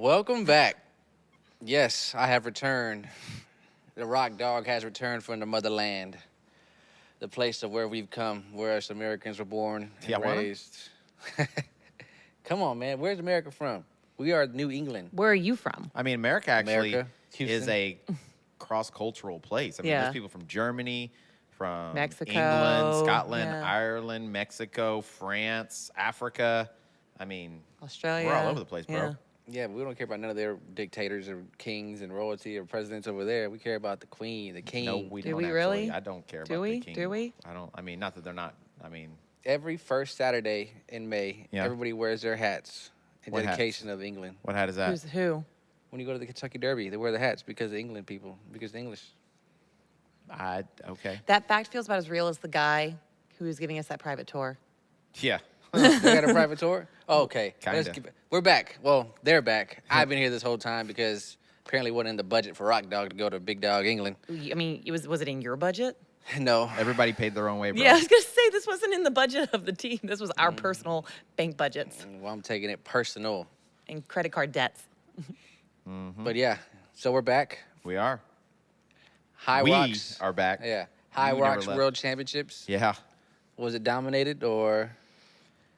Welcome back. Yes, I have returned. The Rock Dog has returned from the motherland, the place of where we've come, where us Americans were born and Tijuana? raised. Come on, man. Where's America from? We are New England. Where are you from? I mean, America actually America, is Houston. a cross-cultural place. I mean, Yeah. there's people from Germany, from Mexico, England, Scotland, yeah. Ireland, Mexico, France, Africa. I mean, Australia. we're all over the place, bro. Yeah. Yeah, but we don't care about none of their dictators or kings and royalty or presidents over there. We care about the queen, the king. No, we Do don't we actually. really? I don't care Do about we? the king. Do we? I don't. I mean, not that they're not. I mean, Every first Saturday in May, Yeah. everybody wears their hats in What dedication of England. what hat is that? Who's who? When you go to the Kentucky Derby, they wear the hats because of England people, because the English. Okay. That fact feels about as real as the guy who was giving us that private tour. Yeah. They got a private tour? Oh, okay. Kinda. We're back. Well, they're back. I've been here this whole time because apparently it wasn't in the budget for Rock Dog to go to Big Dog England. I mean, was it in your budget? No. Everybody paid their own way, bro. Yeah, I was gonna say this wasn't in the budget of the team. This was our personal bank budgets Well, I'm taking it personal. and credit card debts. But yeah, so we're back. We are. High Rocks. are back. Yeah. We High never Rocks left. World Championships. Yeah. Was it dominated or?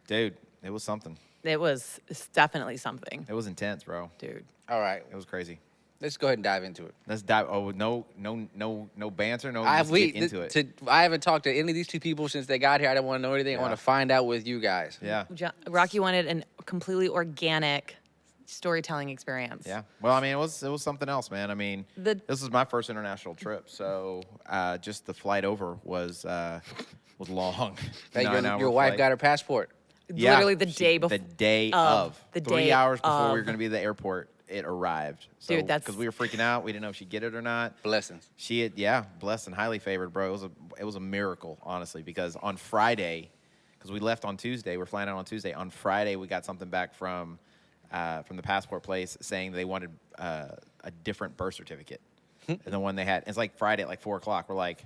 Dude, it was something. It's definitely something, It was intense, bro. dude. All right. It was crazy. Let's go ahead and dive into it. Let's dive. Oh, no banter. Let's get into it. I haven't talked to any of these two people since they got here. I don't want to know anything. I Yeah. want to find out with you guys. Yeah. Rocky wanted a completely organic storytelling experience. Yeah. Well, I mean, it was something else, man. I mean, The- this was my first international trip, so just the flight over was long. Hey, 9-hour your wife flight. got her passport. Yeah, Literally the day before. The day of. of. The 3 day hours before we were of. going to be at the airport, it arrived. So, Dude, that's- because we were freaking out. We didn't know if she'd get it or not. Blessings. She had, yeah, blessed and highly favored, bro. It was a miracle, honestly, because on Friday, because we left on Tuesday, we're flying out on Tuesday. On Friday, we got something back from the passport place saying they wanted a different birth certificate than the one they had. It's like Friday at like 4:00. We're like,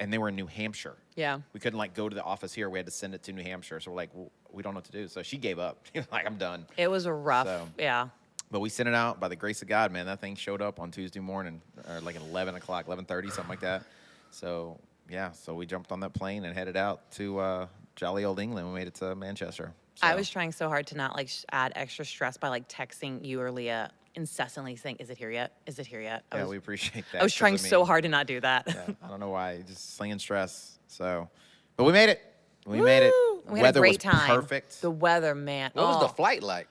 and they were in New Hampshire. Yeah. We couldn't like go to the office here. We had to send it to New Hampshire. So we're like, well, we don't know what to do. So she gave up. She was like, I'm done. It was a rough. So- Yeah. But we sent it out by the grace of God, man. That thing showed up on Tuesday morning, or like at 11 o'clock, 11:30, something like that. So, yeah, so we jumped on that plane and headed out to jolly old England. We made it to Manchester. So, I was trying so hard to not like add extra stress by like texting you or Leah incessantly saying, "Is it here yet? Is it here yet?" Yeah, we appreciate that. I was 'cause trying mean, so hard to not do that. Yeah, I don't know why, just slinging stress. So, but we made it. We made it. Woo! We had Weather a great was time. perfect. The weather, man. What was Oh. the flight like?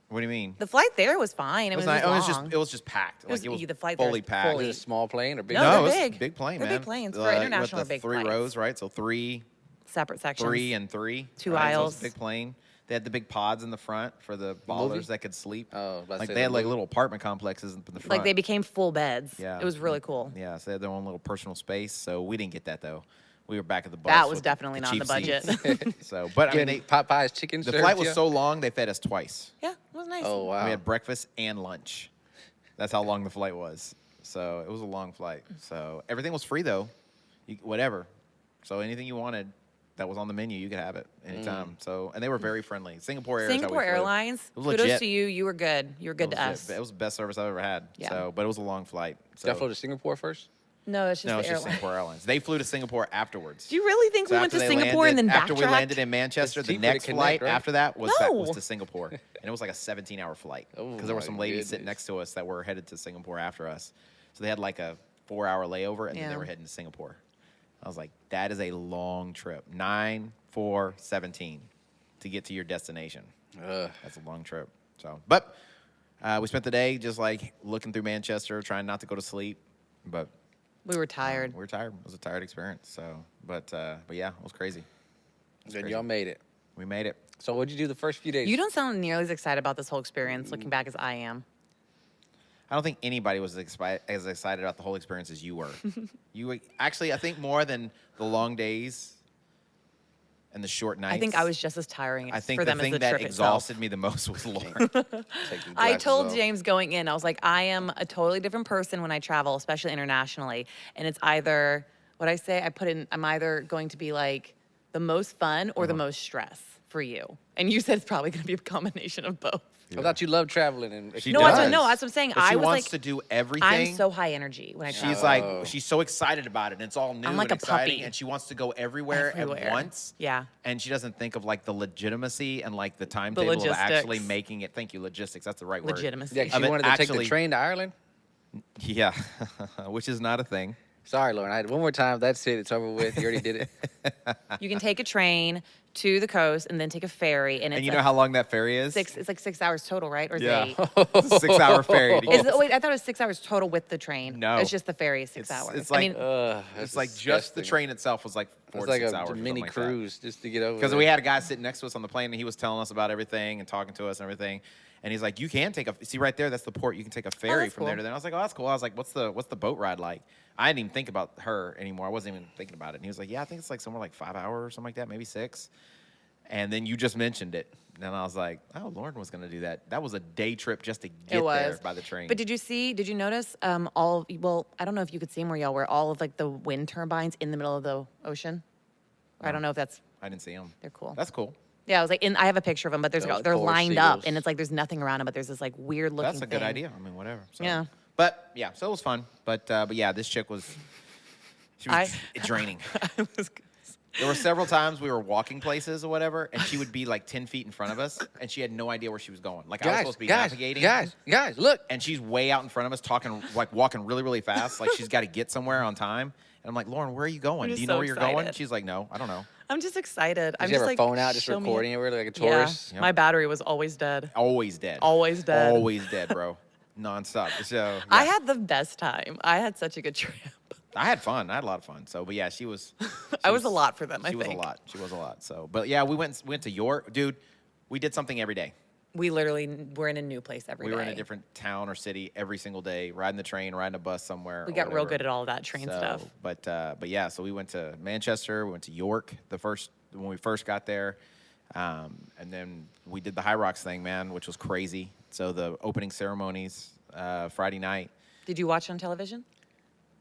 What do you mean? The flight there was fine. I mean, It was long. just packed. was- Like it was the flight there fully is packed. fully- Was it a small plane or big? No, No, they're it was big. a big plane, They're man. big planes. For With international, the big three planes. rows, right? So three Separate sections. and three. Two right? So aisles. it's a big plane. They had the big pods in the front for the Movie? ballers that could sleep. Oh, I was about to like say they the had like movie. little apartment complexes in the front. Like they became full beds. Yeah, It was really cool. Yeah, so they had their own little personal space. So we didn't get that though. We were back at the bus. That was with definitely not in the cheap budget. seats. So, but I mean, Getting Popeye's chicken. the served flight to was you? so long they fed us twice. Yeah, it was nice. Oh wow. We had breakfast and lunch. That's how long the flight was. So it was a long flight. So everything was free though, whatever. So anything you wanted that was on the menu, you could have it anytime. So and they were very friendly. Singapore Air. is how we Singapore flew. Airlines. It was Kudos legit. to you. You were good. You were good It to was us. legit. It was the best service I've ever had. Yeah. So, but it was a long flight. So Did I fly to Singapore first? No, it's just no, the it's just airline. Singapore Airlines. They flew to Singapore afterwards. Do you really think So we went after to they Singapore and then landed- after we backtracked? landed in Manchester, It's the cheaper to next connect, flight right? after that was No. to Singapore, and it was like a 17-hour flight Oh, because there were my some ladies sitting goodness. next to us that were headed to Singapore after us. So they had like a 4-hour layover, and then Yeah. they were heading to Singapore. I was like, that is a long trip. 9, 4, 17 to get to your destination. Ugh. That's a long trip. So, but we spent the day just like looking through Manchester, trying not to go to sleep, but. We were tired. We were tired. It was a tired experience. So, but yeah, it was crazy. Then crazy. y'all made it. We made it. So what'd you do the first few days? You don't sound nearly as excited about this whole experience looking back as I am. I don't think anybody was as excited about the whole experience as you were. Actually, I think more than the long days and the short nights. I think I was just as tiring I think for the them as thing the that trip exhausted itself. me the most was Lauren. Take these I glasses told off. James going in, I was like, I am a totally different person when I travel, especially internationally. And it's either, what I say, I'm either going to be like the most fun or the most stress for you? And you said it's probably going to be a combination of both. I thought you loved traveling and She No, does. that's what I'm saying. But she I was wants like, to do everything. I'm so high energy when I travel. She's like, she's so excited about it, and it's all new I'm like and a exciting, puppy. and she wants to go everywhere at once. Yeah. And she doesn't think of like the legitimacy and like the timetable of actually logistics. making it. Thank you, logistics. That's the right word. Legitimacy. yeah, she Of it wanted to take actually- the train to Ireland. Yeah, which is not a thing. Sorry, Lauren. I had one more time. That's it. It's over with. You already did it. You can take a train to the coast and then take a ferry, and it's And you know how long that ferry is? it's like 6 hours total, right? Or is Yeah. it 8? It's a 6-hour ferry. To Is get- it, wait, I thought it was 6 hours total with the train. No. It's just the ferry is 6 It's- hours. it's like- I mean, It's like just the train itself was like 4 It's to like 6 a hours. or mini something like that. cruise just to get over. Because there. we had a guy sitting next to us on the plane, and he was telling us about everything and talking to us and everything. And he's like, "You can take see right there. That's the port. You can take a ferry that's from there cool. to there." I was like, "Oh, that's cool." I was like, "What's the boat ride like?" I didn't even think about her anymore. I wasn't even thinking about it. And he was like, "Yeah, I think it's like somewhere like 5 hours or something like that, maybe 6." And then you just mentioned it, and I was like, "Oh, Lauren was going to do that." That was a day trip just to get it was there by the train. But did you notice well, I don't know if you could see them where y'all were, all of like the wind turbines in the middle of the ocean. Or I don't know if that's I didn't see them. they're cool. That's cool. Yeah, I was like, I have a picture of them, but Those they're poor lined up, seagulls. and it's like there's nothing around them, but there's this like weird looking. That's a good thing. idea. I mean, whatever. So. Yeah. But yeah, so it was fun. But yeah, this chick was draining. I was. There were several times we were walking places or whatever, and she would be like 10 feet in front of us, and she had no idea where she was going. Like I was supposed to be navigating. Guys, look. And she's way out in front of us, walking really, really fast. Like she's got to get somewhere on time. And I'm like, "Lauren, where are you going? I'm Do you just know so where you're going?" excited. She's like, "No, I don't know." I'm just excited. I'm Did you just have her like, phone out, just show me recording it. it like a Yeah. tourist? Yep. My battery was always dead. Always dead. Always dead. Always dead, bro. Nonstop. So yeah. I had the best time. I had such a good trip. I had fun. I had a lot of fun. So, but yeah, she was. I was a lot for them, I She was a think. lot. She was a lot. So, but yeah, we went to York, dude. We did something every day. We literally were in a new place every day. We were in a different town or city every single day, riding the train, riding a bus somewhere. We or got real whatever. good at all that train stuff. But yeah, so we went to Manchester. We went to York when we first got there, and then we did the Hyrox thing, man, which was crazy. So the opening ceremonies Friday night. Did you watch on television?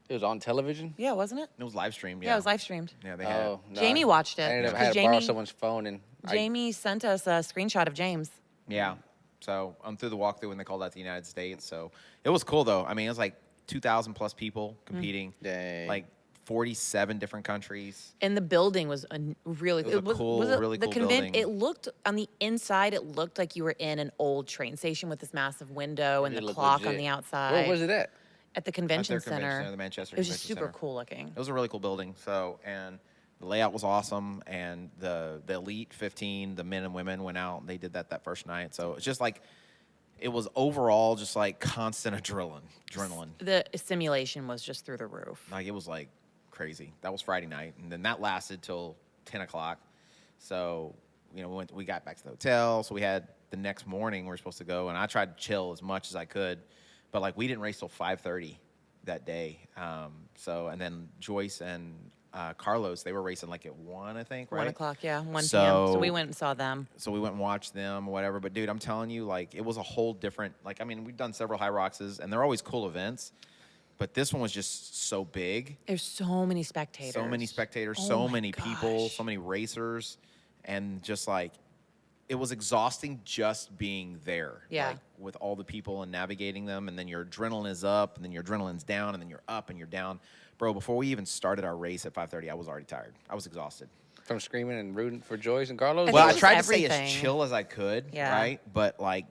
It was on television? Yeah, wasn't it? It was live streamed. Yeah, it was live streamed. Yeah, they had. Oh, no. Jamie watched it, I ended up 'cause had to borrow Jamie- someone's phone and Jamie sent us a screenshot of James. Yeah. So I'm through the walkthrough when they called out the United States. So it was cool though. I mean, it was like 2,000 plus people competing. Dang. Like 47 different countries. And the building was really. It was a cool, really the cool building. It looked on the inside. It looked like you were in an old train station with this massive window and It the looked clock on legit. the outside. Where was it at? At the convention At their convention center. center, the Manchester It was just Convention super Center. cool looking. It was a really cool building. So, and the layout was awesome. And the Elite 15, the men and women went out and they did that first night. So it's just like, it was overall just like constant adrenaline. The simulation was just through the roof. Like it was like crazy. That was Friday night. And then that lasted till 10 o'clock. So, you know, we got back to the hotel. So we had the next morning we were supposed to go. And I tried to chill as much as I could. But like we didn't race till 5:30 that day. So, and then Joyce and Carlos, they were racing like at 1, I think, right? 1 o'clock, yeah, 1 p.m. So- So we went and saw them. So we went and watched them or whatever. But dude, I'm telling you, like it was a whole different, like, I mean, we've done several Hyroxes and they're always cool events. But this one was just so big. There's so many spectators. So many spectators, Oh so my many people, gosh. so many racers. And just like, it was exhausting just being there. Yeah. Like, with all the people and navigating them. And then your adrenaline is up, and then your adrenaline's down, and then you're up and you're down. Bro, before we even started our race at 5:30, I was already tired. I was exhausted. From screaming and rooting for Joyce and Carlos? I Well, think I it tried was to stay everything. as chill as I could, Yeah. right? But like,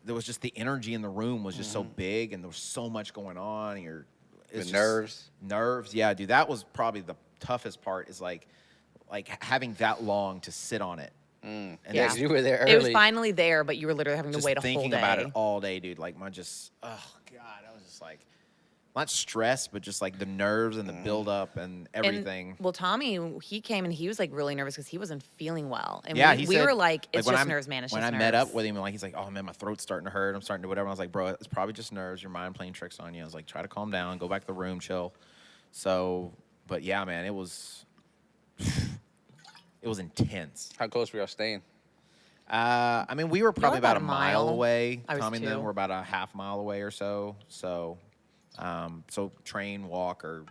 there was just the energy in the room was just so big, and there was so much going on. And it's just- nerves. Yeah, dude, that was probably the toughest part. Is like having that long to sit on it. And Yeah. Yeah, 'cause you were there early. It was finally there, but you were literally having to just wait a whole thinking day. about it all day, dude. Like oh god, I was just like not stressed, but just like the nerves and the buildup and everything. Well, Tommy, he came and he was like really nervous because he wasn't feeling well. And Yeah, we, he we said, were like, it's when just I'm- nerves, man. It's when just I nerves. met up with him, like he's like, "Oh man, my throat's starting to hurt. I'm starting to whatever." And I was like, "Bro, it's probably just nerves. Your mind playing tricks on you." I was like, "Try to calm down, go back to the room, chill." So, but yeah, man, it was intense. How close were y'all staying? I mean, we were probably about about a a mile mile. away. I was Tommy and 2. them were about a half mile away or so. So, so train, walk, or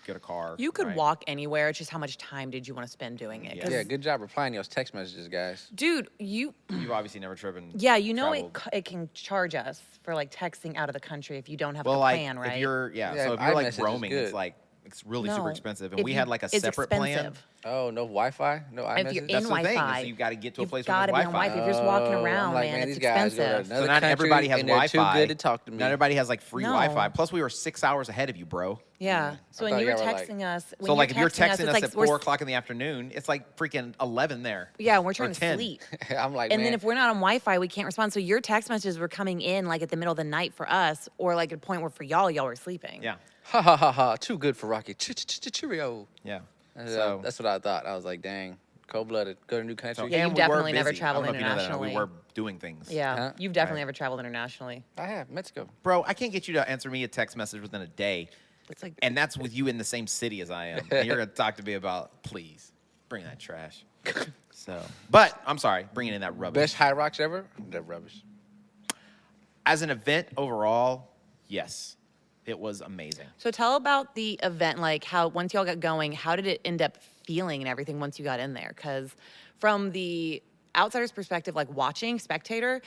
get a car. You could right? walk anywhere. It's just how much time did you want to spend doing it? Yeah. 'Cause, Yeah, good job replying to those text messages, guys. dude, you You've obviously never driven. yeah, you know traveled. it can charge us for like texting out of the country if you don't have Well, a like plan, right? if you're Yeah, so if you're like iMessage is roaming, it's good. like it's really No, super expensive. And if we you- had like a it's separate plan. expensive. Oh, no Wi-Fi? No iMessage? If you're in That's the thing, is Wi-Fi, you gotta get to a you've place where gotta there's be on Wi-Fi. Wi-Fi. If you're just walking Oh, around, I'm like, man, these it's guys go to expensive. another So not country, everybody has and they're Wi-Fi. too good to talk to me. Not everybody has like free No. Wi-Fi. Plus, we were 6 hours ahead of you, bro. Yeah. So I when thought you were y'all were, like- texting us, when So like if you're texting it's us like at we're 4 o'clock in the afternoon, it's like freaking 11 there. Yeah, and we're or trying to 10. sleep. I'm like, And man, then if we're not on Wi-Fi, we can't respond. So your text messages were coming in like at the middle of the night for us, or like at a point where for y'all were sleeping. Yeah, ha ha ha ha, too good for Rocky. Cheerio. yeah. So that's what I thought. I was like, dang, cold-blooded. Go to a new country. Yeah, and you've we were definitely never busy. traveled I don't know if you know that, internationally. we were doing things. Yeah, Huh? you've definitely Right. never traveled internationally. I have Mexico. Bro, I can't get you to answer me a text message within a day. It's like And that's with you in the same city as I am. And you're going to talk to me about, please, bring that trash. So, but I'm sorry, bringing in that rubbish. Best Hyrox ever? That rubbish. As an event overall, yes, it was amazing. So tell about the event, like how once y'all got going, how did it end up feeling and everything once you got in there? Because from the outsider's perspective, like watching, spectator,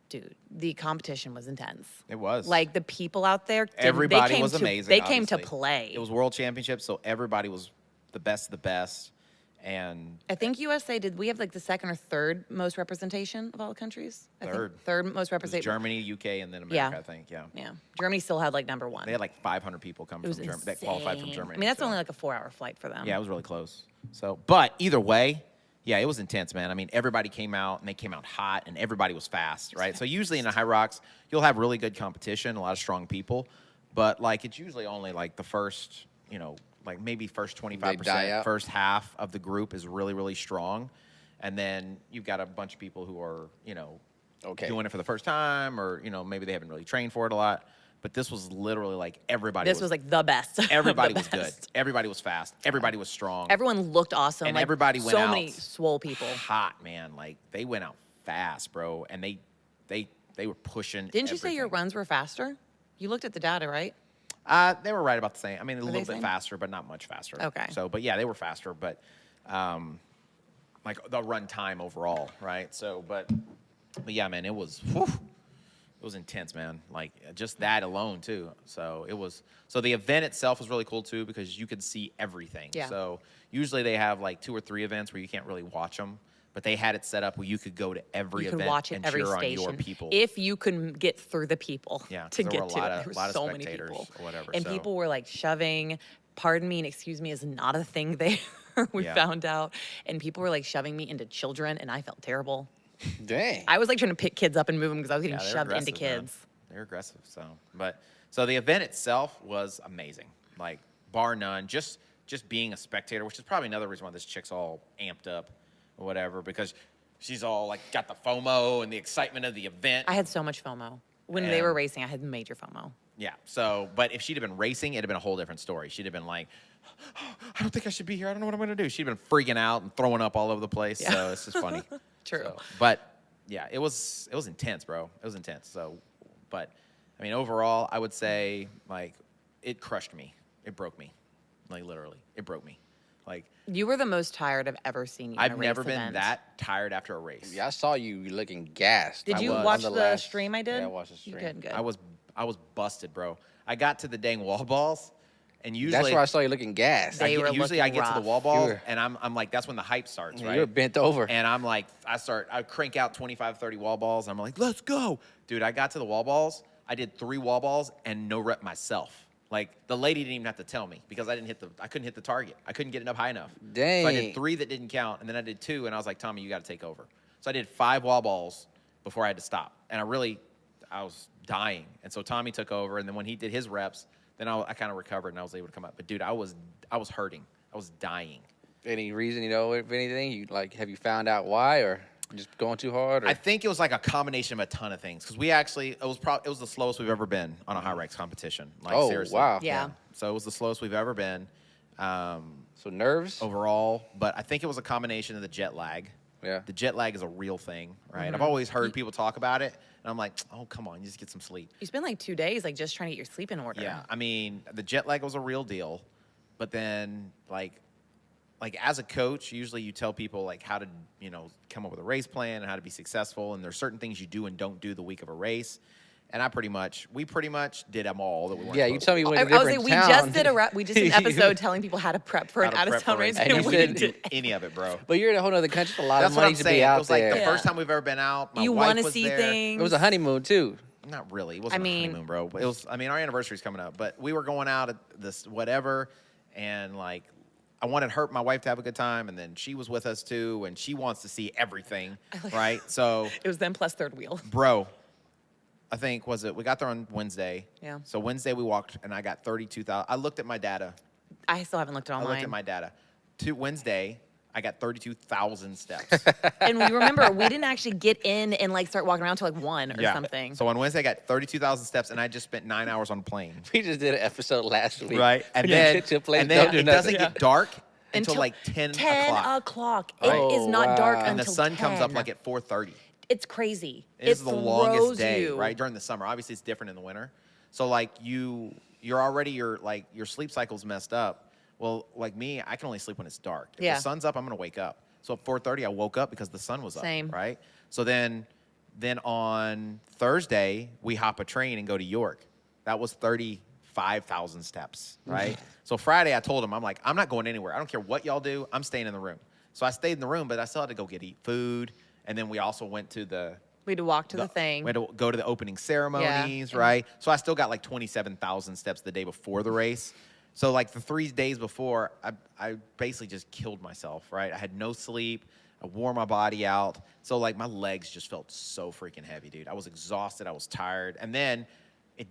dude, the competition was intense. It was. Like the people out there, Everybody they came was to, amazing. They came to obviously. play. It was World Championships, so everybody was the best of the best. And I think USA did. We have like the second or third most representation of all the countries. I think Third. third most it was representation. Germany, UK, and then America, Yeah. I think. Yeah. Yeah, Germany still had like number one. They had like 500 people come It from was Germany that qualified from insane. Germany. I mean, that's so- only like a 4-hour flight for them. Yeah, it was really close. So, but either way, yeah, it was intense, man. I mean, everybody came out and they came out hot and everybody was fast, right? So usually in a Hyrox, you'll have really good competition, a lot of strong people, but like it's usually only like the first, like maybe first die 25%, out. first half of the group is really, really strong. And then you've got a bunch of people who are, Okay. doing it for the first time or, maybe they haven't really trained for it a lot. But this was literally like everybody This was like the best. of everybody the was good. best. Everybody was fast. Everybody was strong. Everyone looked awesome. And like, everybody went so out many swole people. hot, man. Like they went out fast, bro, and they were pushing. Didn't you say your everything. runs were faster? You looked at the data, right? They were right about the same. I mean, a they little bit same? faster, but not much faster. Okay. So, but yeah, they were faster, but like the run time overall, right? So, but yeah, man, it was intense, man. Like just that alone too. So it was. So the event itself was really cool too because you could see everything. Yeah. So usually they have like 2 or 3 events where you can't really watch them, but they had it set up where you could go to every You event could watch it and every cheer station. on your people. If you could get through the people Yeah, 'cause to there get were a to lot it. of- There were lot of so many spectators people. or whatever, And so- people were like shoving, pardon me and excuse me is not a thing there. We Yeah. found out. And people were like shoving me into children and I felt terrible. Dang. I was like trying to pick kids up and move them because I was getting Yeah, they're shoved into aggressive, man. kids. They're aggressive. So the event itself was amazing, like bar none. Just being a spectator, which is probably another reason why this chick's all amped up or whatever, because she's all like got the FOMO and the excitement of the event. I had so much FOMO. When they were And- racing, I had major FOMO. Yeah. So, but if she'd have been racing, it'd have been a whole different story. She'd have been like, I don't think I should be here. I don't know what I'm going to do. She'd been freaking out and throwing up all over the place. Yeah. So it's just funny. True. So, but yeah, it was intense, bro. It was intense. So, but I mean, overall, I would say like it crushed me. It broke me. Like literally, it broke me. Like You were the most tired I've ever seen you in a I've race never been event. that tired after a race. Yeah, I saw you looking gassed. Did I you was watch on the last- stream I did? Yeah, I watched the You stream. did good. I was busted, bro. I got to the dang wall balls, and usually That's where I saw you looking gassed. They were usually I looking get to the rough. wall balls, You were- and I'm like, that's when the hype starts, Yeah, right? you were bent over. And I'm like, I crank out 25, 30 wall balls. I'm like, let's go. Dude, I got to the wall balls. I did 3 wall balls and no rep myself. Like the lady didn't even have to tell me because I couldn't hit the target. I couldn't get it up high enough. Dang. So I did 3 that didn't count, and then I did 2, and I was like, Tommy, you got to take over. So I did 5 wall balls before I had to stop. And I was dying. And so Tommy took over, and then when he did his reps, then I kind of recovered and I was able to come up. But dude, I was hurting. I was dying. Any reason, if anything, have you found out why, or just going too hard? Or? I think it was like a combination of a ton of things because it was the slowest we've ever been on a Hyrox competition. Like Oh, seriously. wow. Yeah. So it was the slowest we've ever been So nerves? overall. But I think it was a combination of the jet lag. Yeah. The jet lag is a real thing, right? Mm-hmm. I've always heard people talk about it, and I'm like, oh, come on, you just get some sleep. You spent like 2 days like just trying to get your sleep in order. Yeah, I mean, the jet lag was a real deal. but then like as a coach, usually you tell people like how to, come up with a race plan and how to be successful. And there's certain things you do and don't do the week of a race. And we pretty much did them all that we weren't. Yeah, you told me you went to I was different like, town. we just did an episode telling people how to prep for an How to out of prep town for race. races. And And you we said- didn't do any of it, bro. But you're in a whole other country. A lot That's of what money I'm to saying. be out It was like there. the first time we've ever been out. My you wife want to was see there. things. It was a honeymoon too. Not really. It wasn't I mean- a honeymoon, bro. It was. I mean, our anniversary's coming up, but we were going out at this whatever, and like, I wanted my wife to have a good time, and then she was with us too, and she wants to see everything, right? So, It was them plus third wheel. bro, I think we got there on Wednesday. Yeah. So Wednesday we walked, and I got 32,000. I looked at my data. I still haven't looked at I online. looked at my data. Wednesday, I got 32,000 steps. And we remember we didn't actually get in and like start walking around till like 1 or something. So on Wednesday, I got 32,000 steps, and I just spent 9 hours on a plane. We just did an episode last week. Right, and You then, get to a place, and then don't do it doesn't nothing. get dark until like 10 o'clock. o'clock. Right. It is not dark Oh, until And the sun comes up 10. like at 4:30. It's crazy. It is the longest throws day, you. right? During the summer. Obviously, it's different in the winter. So like you're already your sleep cycle's messed up. Well, like me, I can only sleep when it's dark. If Yeah. the sun's up, I'm gonna wake up. So at 4:30, I woke up because the sun was up. Same. Right. So then on Thursday, we hop a train and go to York. That was 35,000 steps. Right. So Friday, I told him, I'm like, I'm not going anywhere. I don't care what y'all do. I'm staying in the room. So I stayed in the room, but I still had to go eat food. And then we also went to We had to walk to the thing. we had to go to the opening ceremonies, right? So I still got like 27,000 steps the day before the race. So like the 3 days before, I basically just killed myself, right? I had no sleep. I wore my body out. So like my legs just felt so freaking heavy, dude. I was exhausted. I was tired. And then it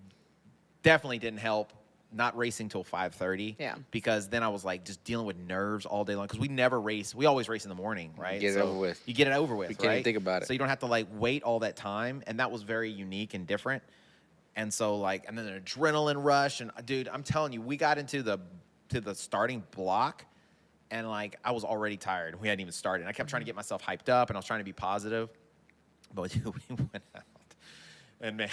definitely didn't help not racing till 5:30. Yeah. Because then I was like just dealing with nerves all day long. Because we never race. We always race in the morning, right? Get it over with. You get it over with, You can't even right? think about it. So you don't have to like wait all that time. And that was very unique and different. And so like, and then an adrenaline rush. And dude, I'm telling you, we got into the starting block, and like I was already tired. We hadn't even started. And I kept trying to get myself hyped up, and I was trying to be positive. But dude, we went out, and man,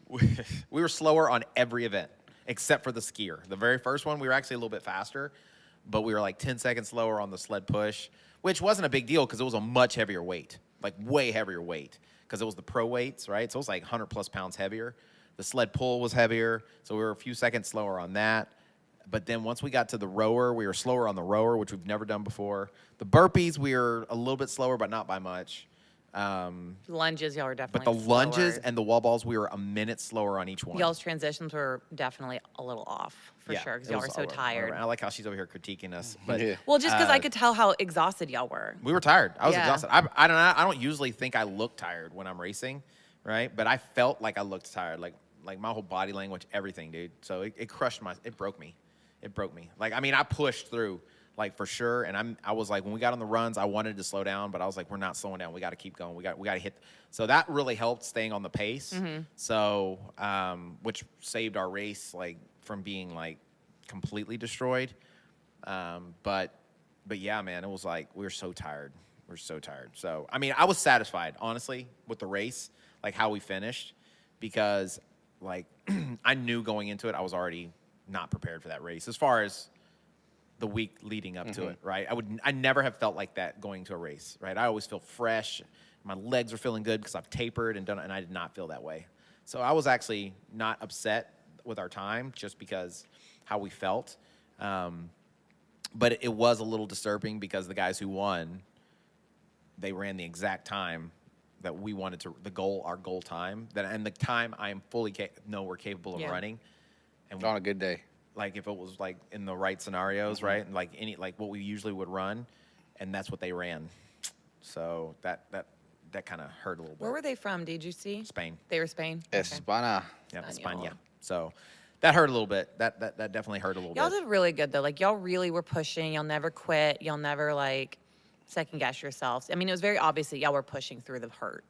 we were slower on every event except for the skier. The very first one, we were actually a little bit faster, but we were like 10 seconds slower on the sled push, which wasn't a big deal because it was a much heavier weight, like way heavier weight, because it was the pro weights, right? So it was like 100 plus pounds heavier. The sled pull was heavier, so we were a few seconds slower on that. But then once we got to the rower, we were slower on the rower, which we've never done before. The burpees, we were a little bit slower, but not by much. Lunges, y'all were But definitely the lunges slower. and the wall balls, we were a minute slower on each one. Y'all's transitions were definitely a little off for sure because it y'all was were so all tired. I like how she's over here critiquing us, but Yeah. Well, just because I could tell how exhausted y'all were. we were tired. I was Yeah. exhausted. I don't usually think I look tired when I'm racing, right? But I felt like I looked tired, like my whole body language, everything, dude. So it crushed it broke me. It broke me. Like, I mean, I pushed through, like, for sure. And I was like, when we got on the runs, I wanted to slow down, but I was like, we're not slowing down. We got to keep going. We got to hit. So that really helped staying on the pace. So, which saved our race, like, from being, like, completely destroyed. But yeah, man, it was like, we were so tired. We were so tired. So, I mean, I was satisfied, honestly, with the race, like, how we finished, because, like, I knew going into it, I was already not prepared for that race as far as the week leading up to it, right? I never have felt like that going to a race, right? I always feel fresh. My legs are feeling good because I've tapered and done it, and I did not feel that way. So I was actually not upset with our time just because how we felt. But it was a little disturbing because the guys who won, they ran the exact time that we wanted to, our goal time, and the time I am fully know we're capable of running. And On a good day. like if it was like in the right scenarios, right? And like what we usually would run, and that's what they ran. So that kind of hurt a little bit. Where were they from? Did you see? Spain. They were Spain. España. Yeah, Español. España. So that hurt a little bit. That definitely hurt a little Y'all bit. did really good though. Like y'all really were pushing. Y'all never quit. Y'all never like second guess yourselves. I mean, it was very obvious that y'all were pushing through the hurt,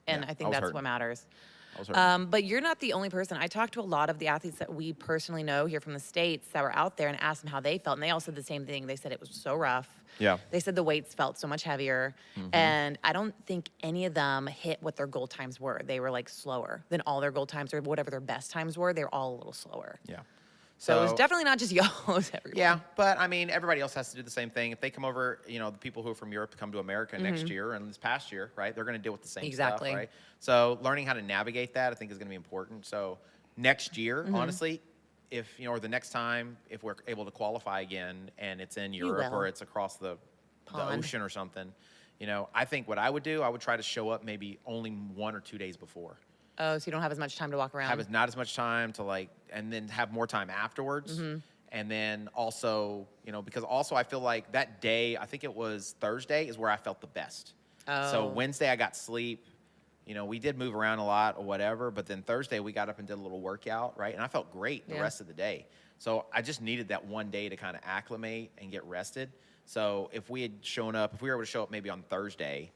and Yeah, I I think was that's hurting. what matters. I was hurting. But you're not the only person. I talked to a lot of the athletes that we personally know here from the States that were out there and asked them how they felt. And they all said the same thing. They said it was so rough. Yeah. They said the weights felt so much heavier. And I don't think any of them hit what their goal times were. They were like slower than all their goal times or whatever their best times were. They were all a little slower. Yeah. So it was definitely not just y'all. It was everyone. Yeah, but I mean, everybody else has to do the same thing. If they come over, you know, the people who are from Europe come to America next year and this past year, right? They're going to deal with the same Exactly. stuff, right? So learning how to navigate that, I think, is going to be important. So next year, honestly, if, you know, or the next time, if we're able to qualify again and it's in Europe will. or it's across the Pond. ocean or something, you know, I think what I would do, I would try to show up maybe only 1 or 2 days before. Oh, so you don't have as much time to walk around. Have not as much time to like, and then have more time afterwards. And then also, you know, because also I feel like that day, I think it was Thursday, is where I felt the best. So Oh. Wednesday I got sleep. You know, we did move around a lot or whatever, but then Thursday we got up and did a little workout, right? And I felt great the Yeah. rest of the day. So I just needed that one day to kind of acclimate and get rested. So if we had shown up, if we were able to show up maybe on Thursday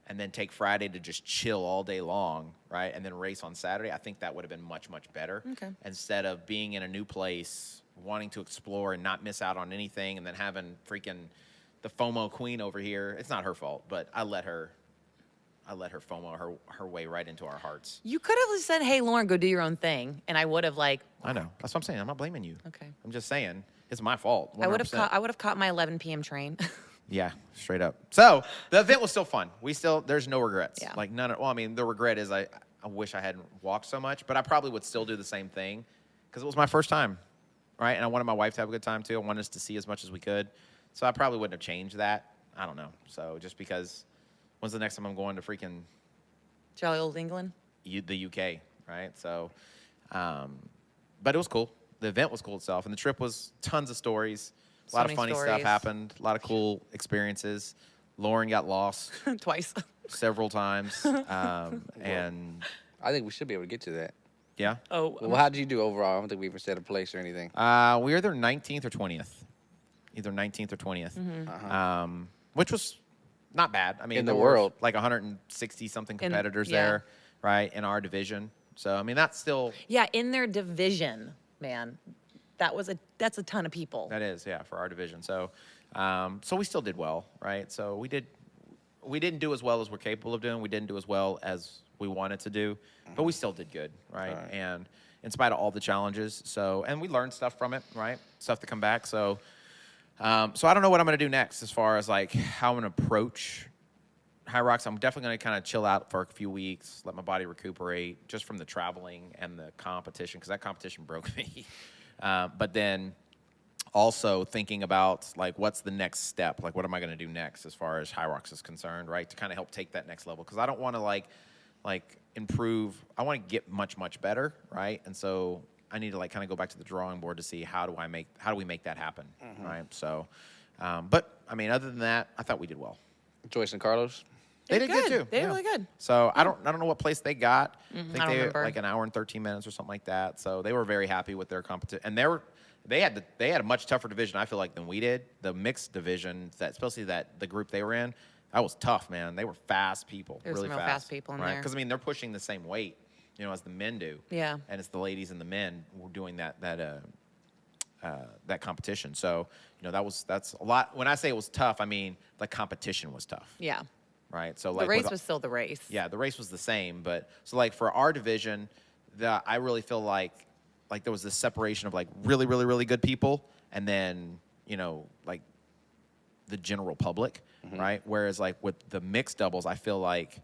and then take Friday to just chill all day long, right? And then race on Saturday, I think that would have been much, much better. Okay. Instead of being in a new place, wanting to explore and not miss out on anything, and then having freaking the FOMO queen over here. It's not her fault, but I let her FOMO her way right into our hearts. You could have said, "Hey, Lauren, go do your own thing," and I would have like. I know. That's what I'm saying. I'm not blaming you. Okay. I'm just saying it's my fault. 100%. I would have caught my 11 p.m. train. Yeah, straight up. So the event was still fun. There's no regrets. Yeah. Like none. Well, I mean, the regret is I wish I hadn't walked so much, but I probably would still do the same thing because it was my first time, right? And I wanted my wife to have a good time too. I wanted us to see as much as we could, so I probably wouldn't have changed that. I don't know. So just because, when's the next time I'm going to freaking Jolly old England. the UK, right? So, but it was cool. The event was cool itself, and the trip was tons of stories. A So lot of many funny stuff stories. happened. A lot of cool experiences. Lauren got lost Twice. several times, and I think we should be able to get to that. yeah, Oh, Well, how did you do overall? I don't think we even set a place or anything. we were either 19th or 20th, either 19th or 20th, which was not bad. I mean, In the there were world. like 160 something In- competitors yeah. there, right, in our division. So I mean, that's still yeah, in their division, man. That's a ton of people. that is, yeah, for our division. So, so we still did well, right? So we didn't do as well as we're capable of doing. We didn't do as well as we wanted to do, but we still did good, right? Right. And in spite of all the challenges, so and we learned stuff from it, right? Stuff to come back. So, so I don't know what I'm going to do next as far as like how I'm going to approach Hyrox. I'm definitely going to kind of chill out for a few weeks, let my body recuperate just from the traveling and the competition because that competition broke me. But then also thinking about like what's the next step, like what am I going to do next as far as Hyrox is concerned, right? To kind of help take that next level because I don't want to like improve. I want to get much better, right? And so I need to like kind of go back to the drawing board to see how do we make that happen, right? So, but I mean, other than that, I thought we did well. Joyce and Carlos. They did good too. They did yeah. really good. So I don't know what place they got. I think I don't they remember. like an hour and 13 minutes or something like that. So they were very happy with their competition, and they had a much tougher division I feel like than we did. The mixed division, especially the group they were in, that was tough, man. They were fast people, There were really some real fast people in there. Because I mean they're pushing the same weight, you know, as the men do. Yeah. And it's the ladies and the men who were doing that competition. So you know that's a lot. When I say it was tough, I mean the competition was tough. Yeah. Right. So The like race was still the race. yeah, the race was the same, but so like for our division, I really feel like there was this separation of like really, really, really good people, and then you know like the general public, right? Whereas like with the mixed doubles, I feel like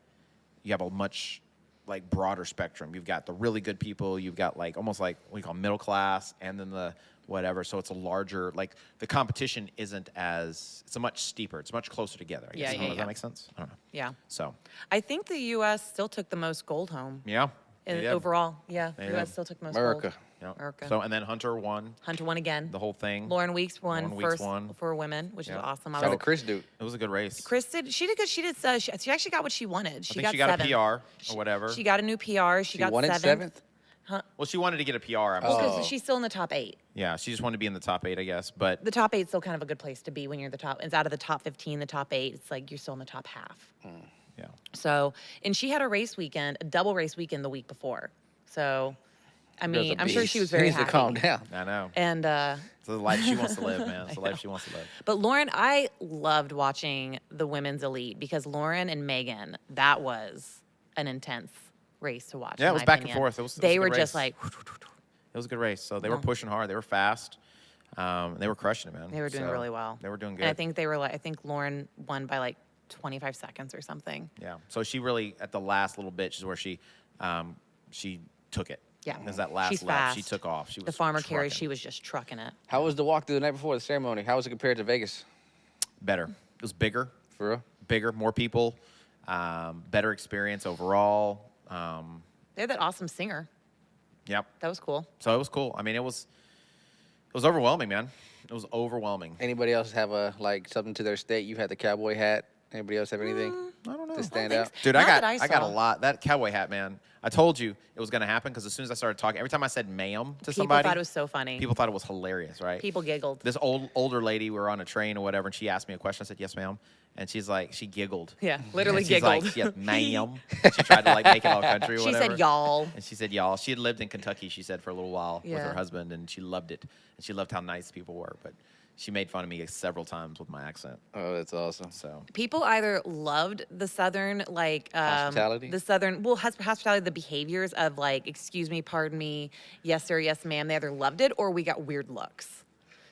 you have a much like broader spectrum. You've got the really good people, you've got like almost like what you call middle class, and then the whatever. So it's a larger like the competition isn't as it's a much steeper. It's much closer together. I guess. Yeah, I don't know, yeah, Does yeah. that make sense? I don't know. Yeah. So I think the U.S. still took the most gold home. yeah. they did. Overall. Yeah. They The U.S. did. still took the most America. gold. Yeah. America. So and then Hunter won Hunter won again. the whole thing. Lauren Weeks won Lauren Weeks first won. for women, which is Yeah. awesome. How did Chris do? It was a good race. Chris did. She did good. She actually got what she wanted. I think she got a seventh. PR or whatever. She got a new PR. She got won it seventh. Well, she wanted to get a PR. I'm Well, assuming. because she's still in the top 8. Yeah, she just wanted to be in the top 8, I guess. But The top 8 is still kind of a good place to be when you're the top. It's out of the top 15, the top 8. It's like you're still in the top half. yeah, So, and she had a race weekend, a double race weekend the week before. So, I Girl's mean, a I'm sure beast. she was very needs happy. to calm down. I know. And It's the life she wants to live, man. It's the life she wants to live. but Lauren, I loved watching the women's elite because Lauren and Megan, that was an intense race to watch. Yeah, in it was my back and opinion. forth. It was a they good were just race. like, It was a good race. So they were pushing hard. They were fast. They were crushing it, man. They were doing So really well. They were doing good. And I think they were like, I think Lauren won by like 25 seconds or something. Yeah. So she really, at the last little bit, is where she took it. Yeah. Because that last She's lap, she fast. took off. She was The farmer carry, trucking. she was just trucking it. How was the walkthrough the night before the ceremony? How was it compared to Vegas? Better. It was bigger. For real? Bigger, more people, better experience overall. They had that awesome singer. Yep. That was cool. So it was cool. I mean, it was overwhelming, man. It was overwhelming. Anybody else have something to their state? You had the cowboy hat. Anybody else have anything I don't know. to stand think out? so. Dude, Not I that I got a saw. lot. That cowboy hat, man. I told you it was going to happen because as soon as I started talking, every time I said ma'am to People somebody, thought it was so funny. people thought it was hilarious, right? People giggled. This older lady, we were on a train or whatever, and she asked me a question. I said, yes, ma'am. And she's like, she giggled. Yeah, literally And she's giggled. like, yes, ma'am. She tried to like make it all country or She whatever. said y'all. And she said, y'all. She had lived in Kentucky, she said, for a little while with Yeah. her husband, and she loved it. And she loved how nice people were. But she made fun of me several times with my accent. Oh, that's awesome. So People either loved the Southern, like, Hospitality? the Southern, well, hospitality, the behaviors of like, excuse me, pardon me, yes, sir, yes, ma'am. They either loved it or we got weird looks.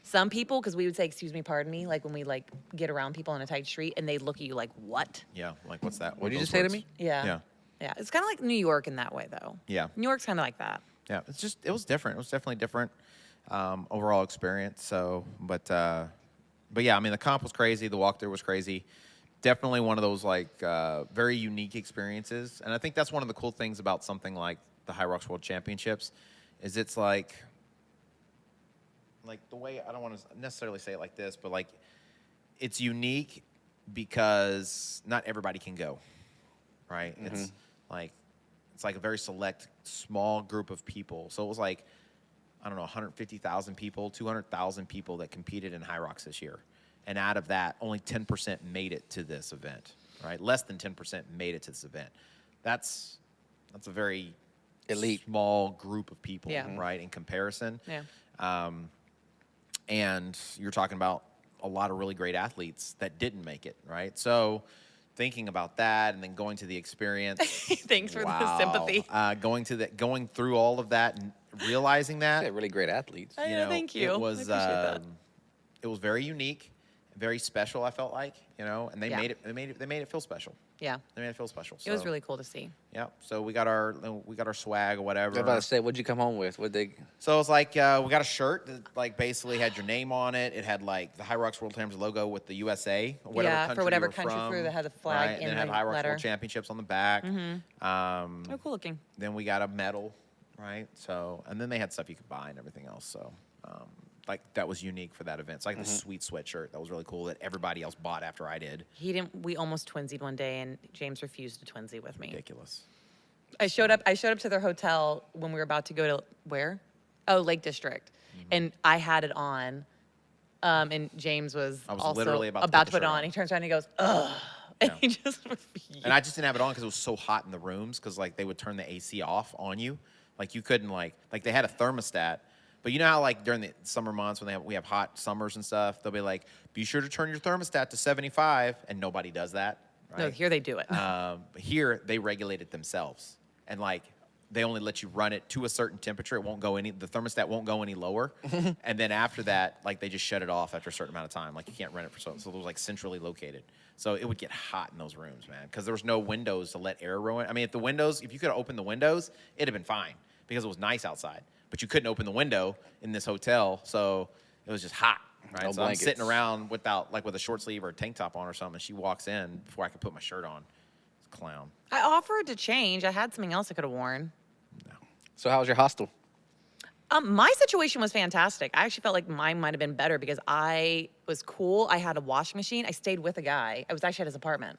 Some people, because we would say, excuse me, pardon me, like when we like get around people on a tight street and they look at you like, what? yeah, like what's that? What did you those just say to words? me? Yeah. Yeah. Yeah. It's kind of like New York in that way, though. Yeah. New York's kind of like that. Yeah, it was different. It was definitely different overall experience. So, but yeah, I mean, the comp was crazy. The walkthrough was crazy. Definitely one of those like very unique experiences. And I think that's one of the cool things about something like the Hyrox World Championships is it's like the way, I don't want to necessarily say it like this, but like it's unique because not everybody can go, right? It's like a very select, small group of people. So it was like, I don't know, 150,000 people, 200,000 people that competed in Hyrox this year. And out of that, only 10% made it to this event, right? Less than 10% made it to this event. That's a very Elite. small group of people, Yeah. right, in comparison. Yeah. And you're talking about a lot of really great athletes that didn't make it, right? So thinking about that and then going to the experience. Thanks for the sympathy. Going through all of that and realizing that, Yeah, really great athletes. I know, thank you. It was I appreciate that. it was very unique, very special. I felt like, and they Yeah. made it feel special. Yeah. They made it feel special. It was So, really cool to see. yeah. So we got our swag or I whatever. was about to say, what'd you come home with? So it was like we got a shirt that like basically had your name on it. It had like the Hyrox World Championships logo with the USA, or whatever Yeah, for country whatever you were country from, through that had the flag right? And in then it had the Hyrox letter. World Championships on the back. Oh, cool looking. Then we got a medal, right? So and then they had stuff you could buy and everything else. So like that was unique for that event. It's like this sweet sweatshirt that was really cool that everybody else bought after I did. We almost twinsied one day, and James refused to twinsy with me. Ridiculous. I showed up to their hotel when we were about to go to where? Oh, Lake District. And I had it on. And James was, I was also literally about to to put put the it shirt on. on. He turns around and he goes, ugh. And Yeah. he just refused. And I just didn't have it on because it was so hot in the rooms because like they would turn the AC off on you. Like you couldn't like they had a thermostat. But you know how like during the summer months when we have hot summers and stuff, they'll be like, be sure to turn your thermostat to 75, and nobody does that. Right? No, here they do it. Here they regulate it themselves, and like they only let you run it to a certain temperature. It won't go the thermostat won't go any lower, and then after that, like they just shut it off after a certain amount of time. Like you can't run it for so it was like centrally located. So it would get hot in those rooms, man, because there was no windows to let air roll in. I mean, if you could open the windows, it'd have been fine because it was nice outside. But you couldn't open the window in this hotel, so it was just hot, right? No so I'm blankets. sitting around with a short sleeve or a tank top on or something, and she walks in before I could put my shirt on. It's a clown. I offered to change. I had something else I could have worn. So how was your hostel? My situation was fantastic. I actually felt like mine might have been better because I was cool. I had a washing machine. I stayed with a guy. I was actually at his apartment.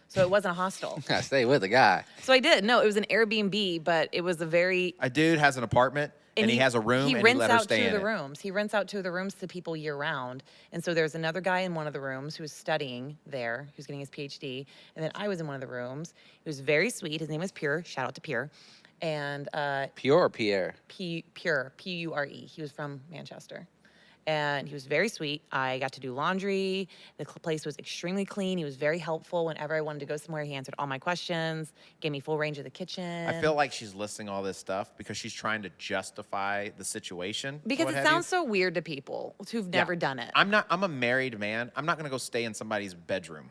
So it wasn't a hostel. I stayed with a guy. So I did. No, it was an Airbnb, but it was a very... A dude has an apartment, and he has a room, and he let her stay in it. He rents out two of the rooms to people year round. And so there's another guy in one of the rooms who was studying there, who's getting his PhD. And then I was in one of the rooms. He was very sweet. His name was Pure. Shout out to Pure. And Pure or Pierre? Pure, Pure, P-U-R-E. He was from Manchester. And he was very sweet. I got to do laundry. The place was extremely clean. He was very helpful. Whenever I wanted to go somewhere, he answered all my questions, gave me full range of the kitchen. I feel like she's listing all this stuff because she's trying to justify the situation. or because what it have you. sounds so weird to people who've Yeah. never done it. I'm a married man. I'm not going to go stay in somebody's bedroom.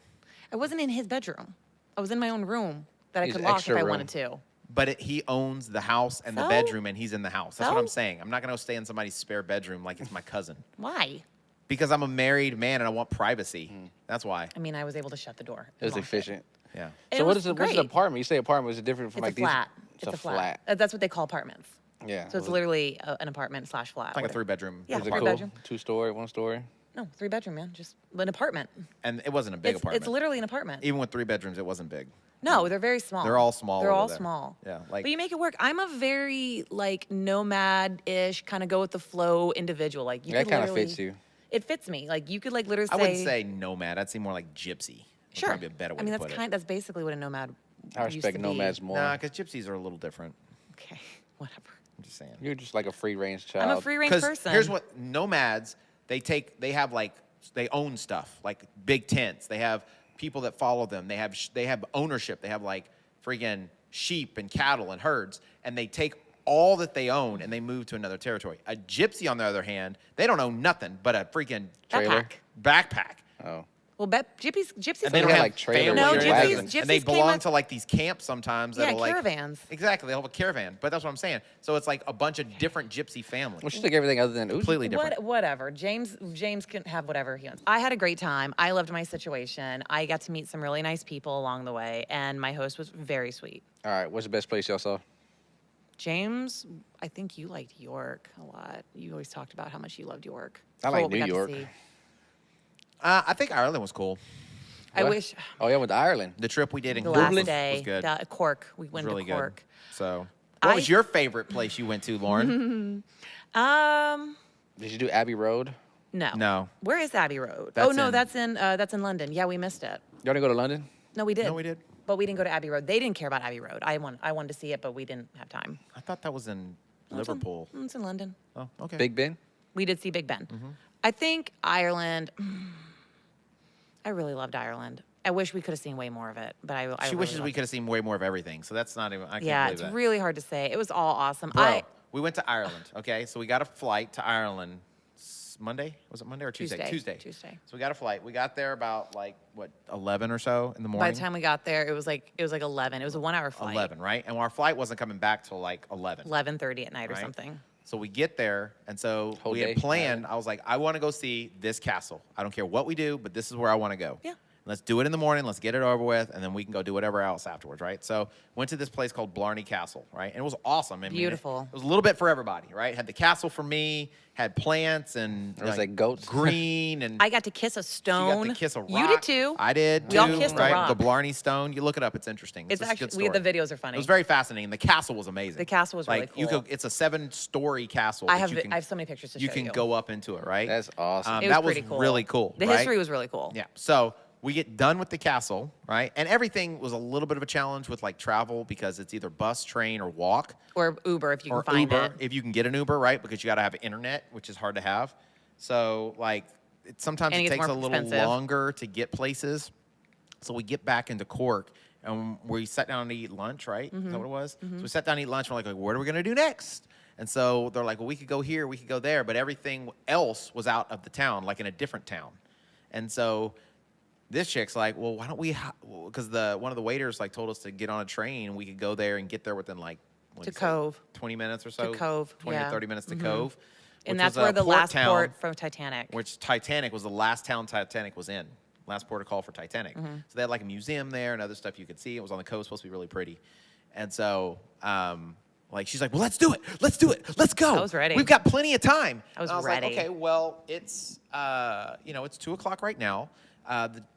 I wasn't in his bedroom. I was in my own room that I His could lock if extra I room. wanted to. But he owns the house and the So? bedroom, and he's in the house. That's what So? I'm saying. I'm not going to go stay in somebody's spare bedroom like it's my cousin. Why? Because I'm a married man and I want privacy. That's why. I mean, I was able to shut the door. It was and lock efficient. Yeah. It So was what's an great. apartment? You say apartment. Is it different from It's like a these? flat. It's a flat. That's what they call apartments. Yeah. So it's literally an apartment / flat. It's like a whatever. 3-bedroom. Yeah. Is it Four cool? bedroom. 2-story, 1-story? No, 3-bedroom, man. Just an apartment. And it wasn't a big apartment. It's literally an apartment. Even with 3 bedrooms, it wasn't big. No, they're very small. They're all small They're over all there. small. Yeah, like- but you make it work. I'm a very like nomad-ish, kind of go with the flow individual. Like you That could kind of literally- fits you. It fits me. Like you could like literally say. I wouldn't say nomad. I'd say more like gypsy. Would Sure. probably be a better way I mean, to that's put it. that's basically what a nomad. I used respect to nomads be. more. Nah, because gypsies are a little different. Okay, whatever. I'm just saying. You're just like a free range child. I'm a free range Because person. here's what nomads, they own stuff, like big tents. They have people that follow them. They have ownership. They have like freaking sheep and cattle and herds, and they take all that they own and they move to another territory. A gypsy, on the other hand, they don't own nothing but a freaking Trailer? backpack. Oh. Well, gypsies. And they are don't have, have like, trailer family No, or gypsies- wagons. And they gypsies came belong with- to like these camps sometimes. Yeah, that'll, like, caravans. Exactly, they have a caravan. But that's what I'm saying. So it's like a bunch of different gypsy families. Well, she took everything other than Uzi. Completely different. Whatever. James can have whatever he wants. I had a great time. I loved my situation. I got to meet some really nice people along the way, and my host was very sweet. All right. What's the best place y'all saw? James, I think you liked York a lot. You always talked about how much you loved York. I For like what we New got to York. see. I think Ireland was cool. I What? wish Oh, yeah, went to Ireland. The trip we did in the Cork last was day, good. Cork, we It was went really to Cork. good. So, what was I- your favorite place you went to, Lauren? Did you do Abbey Road? No. No. Where is Abbey Road? That's oh no, in- that's in London. Yeah, we missed it. Y'all didn't go to London? No, we did. No, we did. But we didn't go to Abbey Road. They didn't care about Abbey Road. I wanted to see it, but we didn't have time. I thought that was in No, it's in- Liverpool. It's in London. Oh, okay. Big Ben? We did see Big Ben. Mm-hmm. I think Ireland. I really loved Ireland. I wish we could have seen way more of it, but I She really wishes we loved could have seen way more of everything. So that's not even. I can't Yeah, believe it's that. really hard to say. It was all awesome. Bro, we went to Ireland. Okay, so we got a flight to Ireland. Monday? Was it Monday or Tuesday? Tuesday. So we got a flight. We got there about like what 11 or so in the morning. By the time we got there, it was like 11. It was a 1-hour flight. 11, right? And our flight wasn't coming back till like 11. 11:30 at night or Right? something. So we get there, and so Whole we day, had planned. I was like, I want to go see this castle. I don't care what we do, but this is where I want to go. Yeah. Let's do it in the morning. Let's get it over with, and then we can go do whatever else afterwards, right? So went to this place called Blarney Castle, right? And it was awesome. I mean, Beautiful. It was a little bit for everybody, right? Had the castle for me, had plants and There was, like, goats. green, and I got to kiss a you stone. got to kiss a rock. You did too. I did. We all too, kissed a right? rock. The Blarney Stone. You look it up. It's interesting. It's a actually good story. the videos are funny. It was very fascinating. The castle was amazing. The castle was really like you cool. could. It's a 7-story castle. I that have you can, I have so many pictures to you show can you. go up into it, right? That's awesome. It was that was pretty cool. really cool. The right? history was really cool. Yeah. So we get done with the castle, right? And everything was a little bit of a challenge with like travel because it's either bus, train, or walk. Or Uber if you Or can find Uber, it. if you can get an Uber, right? Because you got to have internet, which is hard to have. So like, sometimes And it it gets takes a more little expensive. longer to get places. So we get back into Cork, and we sat down to eat lunch, right? Is that what it was? So we sat down to eat lunch. And we're like, what are we gonna do next? And so they're like, well, we could go here, we could go there, but everything else was out of the town, like in a different town. And so this chick's like, well, why don't we? Because one of the waiters like told us to get on a train, and we could go there and get there within like what To did he say? Cove. 20 minutes or so. Cove, 20 yeah. to 30 minutes to Cove. And which that's was a where the last town, port from Titanic. which Titanic was the last town Titanic was in. Last port of call for Titanic. So they had like a museum there and other stuff you could see. It was on the coast, supposed to be really pretty. And so, like, she's like, well, let's do it. Let's do it. Let's go. I was ready. We've got plenty of time. I was And ready. like, okay, well, it's, it's 2 o'clock right now.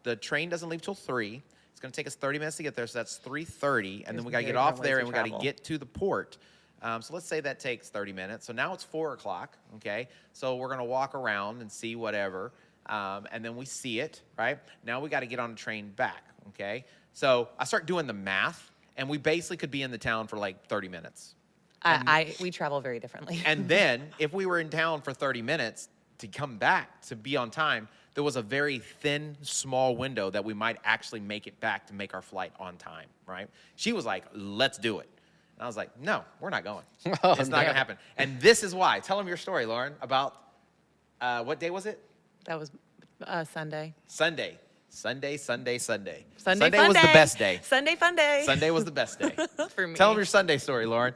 The train doesn't leave till 3. It's going to take us 30 minutes to get there. So that's 3:30. And then we got to very get off different there ways and we to got to travel. get to the port. So let's say that takes 30 minutes. So now it's 4 o'clock, okay? So we're going to walk around and see whatever. And then we see it, right? Now we got to get on a train back, okay? So I start doing the math, and we basically could be in the town for like 30 minutes. We travel very differently. And then if we were in town for 30 minutes, to come back to be on time, there was a very thin, small window that we might actually make it back to make our flight on time, right? She was like, let's do it. And I was like, no, we're not going. Oh, it's not going to happen. And this is why. Tell them your story, Lauren, about what day was it? That was Sunday. Sunday. Sunday Fun was the day. best day. Sunday fun day. Sunday was the best day. For me. Tell them your Sunday story, Lauren.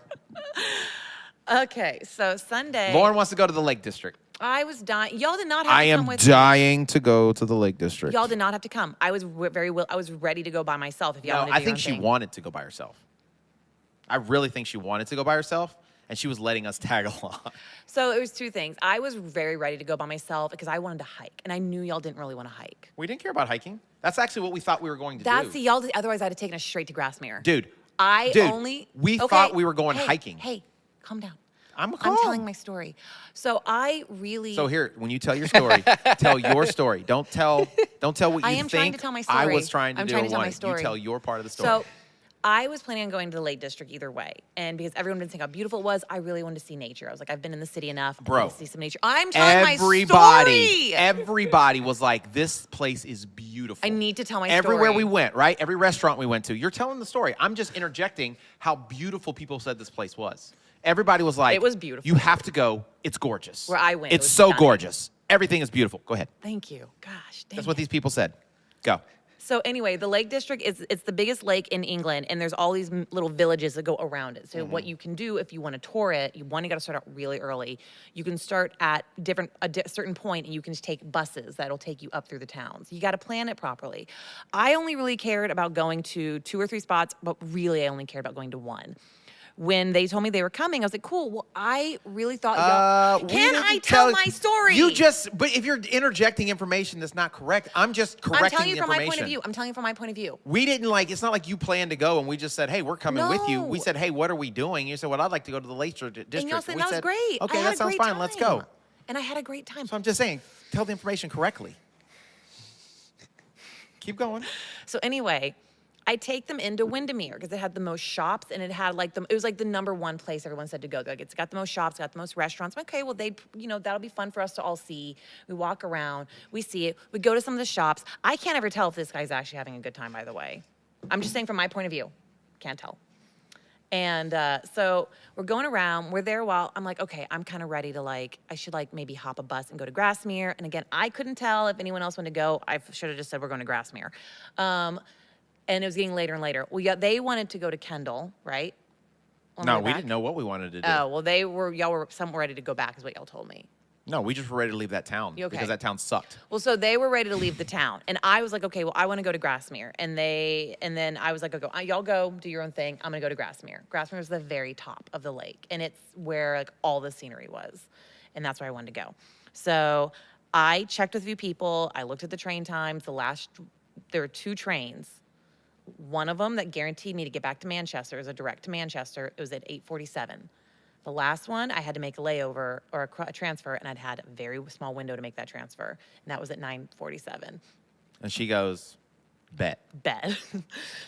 Okay, so Sunday. Lauren wants to go to the Lake District. I was dying. Y'all did not have to come with me. dying to go to the Lake District. Y'all did not have to come. I was I was ready to go by myself. If y'all No, wanted to I do think your she own thing. wanted to go by herself. I really think she wanted to go by herself, and she was letting us tag along. So it was two things. I was very ready to go by myself because I wanted to hike, and I knew y'all didn't really want to hike. We didn't care about hiking. That's actually what we thought we were going to That's do. the y'all. Otherwise, I'd have taken us straight to Grassmere. Dude, we Okay, thought we were going hey, hiking. Hey, calm down. I'm I'm telling my story. So I really. So here, when you tell your story, tell your story. Don't tell what you think. I am trying to tell my story. I was trying to I'm do trying it to tell my once. story. You tell your part of the story. So I was planning on going to the Lake District either way. And because everyone didn't think how beautiful it was, I really wanted to see nature. I was like, I've been in the city enough. I Bro, want to see some nature. I'm telling my story. Everybody was like, this place is beautiful. I need to tell my Everywhere story. we went, right? Every restaurant we went to, you're telling the story. I'm just interjecting how beautiful people said this place was. Everybody was like, It was beautiful. You have to go. It's gorgeous. Where I went, it It's was so stunning. gorgeous. Everything is beautiful. Go ahead. Thank you. Gosh, dang That's what it. these people said. Go. So anyway, the Lake District it's the biggest lake in England, and there's all these little villages that go around it. So what you can do if you want to tour it, you got to start out really early. You can start at a certain point, and you can just take buses that'll take you up through the towns. You got to plan it properly. I only really cared about going to 2 or 3 spots, but really I only cared about going to one. When they told me they were coming, I was like, cool. Well, I really thought y'all. We Can didn't I tell my story? But if you're interjecting information that's not correct, I'm just correcting I'm telling you the from information. my point of view. I'm telling you from my point of view. We didn't it's not like you planned to go and we just said, hey, we're coming with you. We No. said, hey, what are we doing? You said, well, I'd like to go to the Lake District. And y'all said we that was great. Okay, I had that a sounds great fine. Let's go. time. And I had a great time. So I'm just saying, tell the information correctly. Keep going. So anyway, I take them into Windermere because it had the most shops and it had it was like the #1 place everyone said to go. They're like, it's got the most shops, got the most restaurants. I'm like, okay, well, that'll be fun for us to all see. We walk around, we see it. We go to some of the shops. I can't ever tell if this guy's actually having a good time, by the way. I'm just saying from my point of view. Can't tell. And so we're going around. We're there while I'm like, okay, I'm kind of ready to I should maybe hop a bus and go to Grassmere. And again, I couldn't tell if anyone else wanted to go. I should have just said we're going to Grassmere. And it was getting later and later. Well, they wanted to go to Kendall, right? On No, the way we back? didn't know what we wanted to do. Oh, well, y'all were somewhat ready to go back is what y'all told me. No, we just were ready to leave that town You okay? because that town sucked. Well, so they were ready to leave the town. And I was like, okay, well, I want to go to Grassmere. And then I was like, okay, y'all go do your own thing. I'm going to go to Grassmere. Grassmere is the very top of the lake. And it's where all the scenery was. And that's where I wanted to go. So I checked with a few people. I looked at the train times. There were 2 trains. One of them that guaranteed me to get back to Manchester is a direct to Manchester. It was at 8:47. The last one, I had to make a layover or a transfer, and I'd had a very small window to make that transfer, and that was at 9:47. And she goes, bet.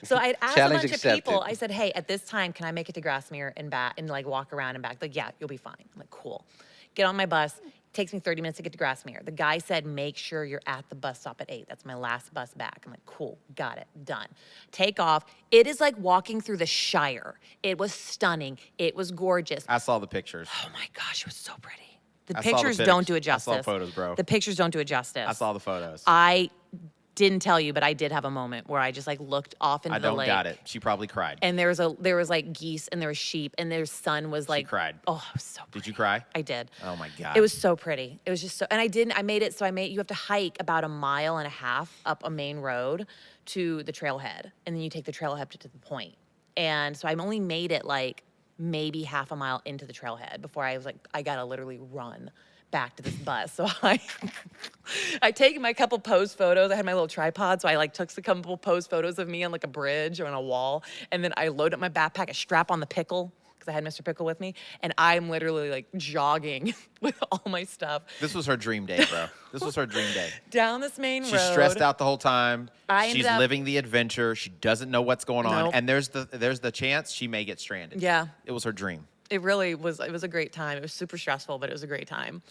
So I'd asked a Challenge bunch accepted. of people. I said, hey, at this time, can I make it to Grassmere and back and walk around and back? Like, yeah, you'll be fine. I'm like, cool. Get on my bus. Takes me 30 minutes to get to Grassmere. The guy said, make sure you're at the bus stop at 8. That's my last bus back. I'm like, cool, got it, done. Take off. It is like walking through the Shire. It was stunning. It was gorgeous. I saw the pictures. Oh my gosh, it was so pretty. The I saw the pictures pics. don't do it I justice. saw photos, bro. The pictures don't do it justice. I saw the photos. I didn't tell you, but I did have a moment where I just looked off into I the don't lake. got it. She probably cried. And there was geese and there was sheep and their sun was She cried. Oh, it was so pretty. Did you cry? I did. Oh my God. It was so pretty. It was just so, and I made it, you have to hike about 1.5 miles up a main road to the trailhead. And then you take the trailhead to the point. And so I only made it maybe half a mile into the trailhead before I was I gotta literally run back to this bus. So I taken my couple pose photos. I had my little tripod, so I took a couple pose photos of me on a bridge or on a wall. And then I load up my backpack, I strap on the pickle, because I had Mr. Pickle with me, and I'm literally jogging with all my stuff. This was her dream day, bro. This was her dream day. Down this main road. She's stressed out the whole time. I She's ended up- living the adventure. She doesn't know what's going on. Nope. And there's the chance she may get stranded. Yeah. It was her dream. It really was. It was a great time. It was super stressful, but it was a great time.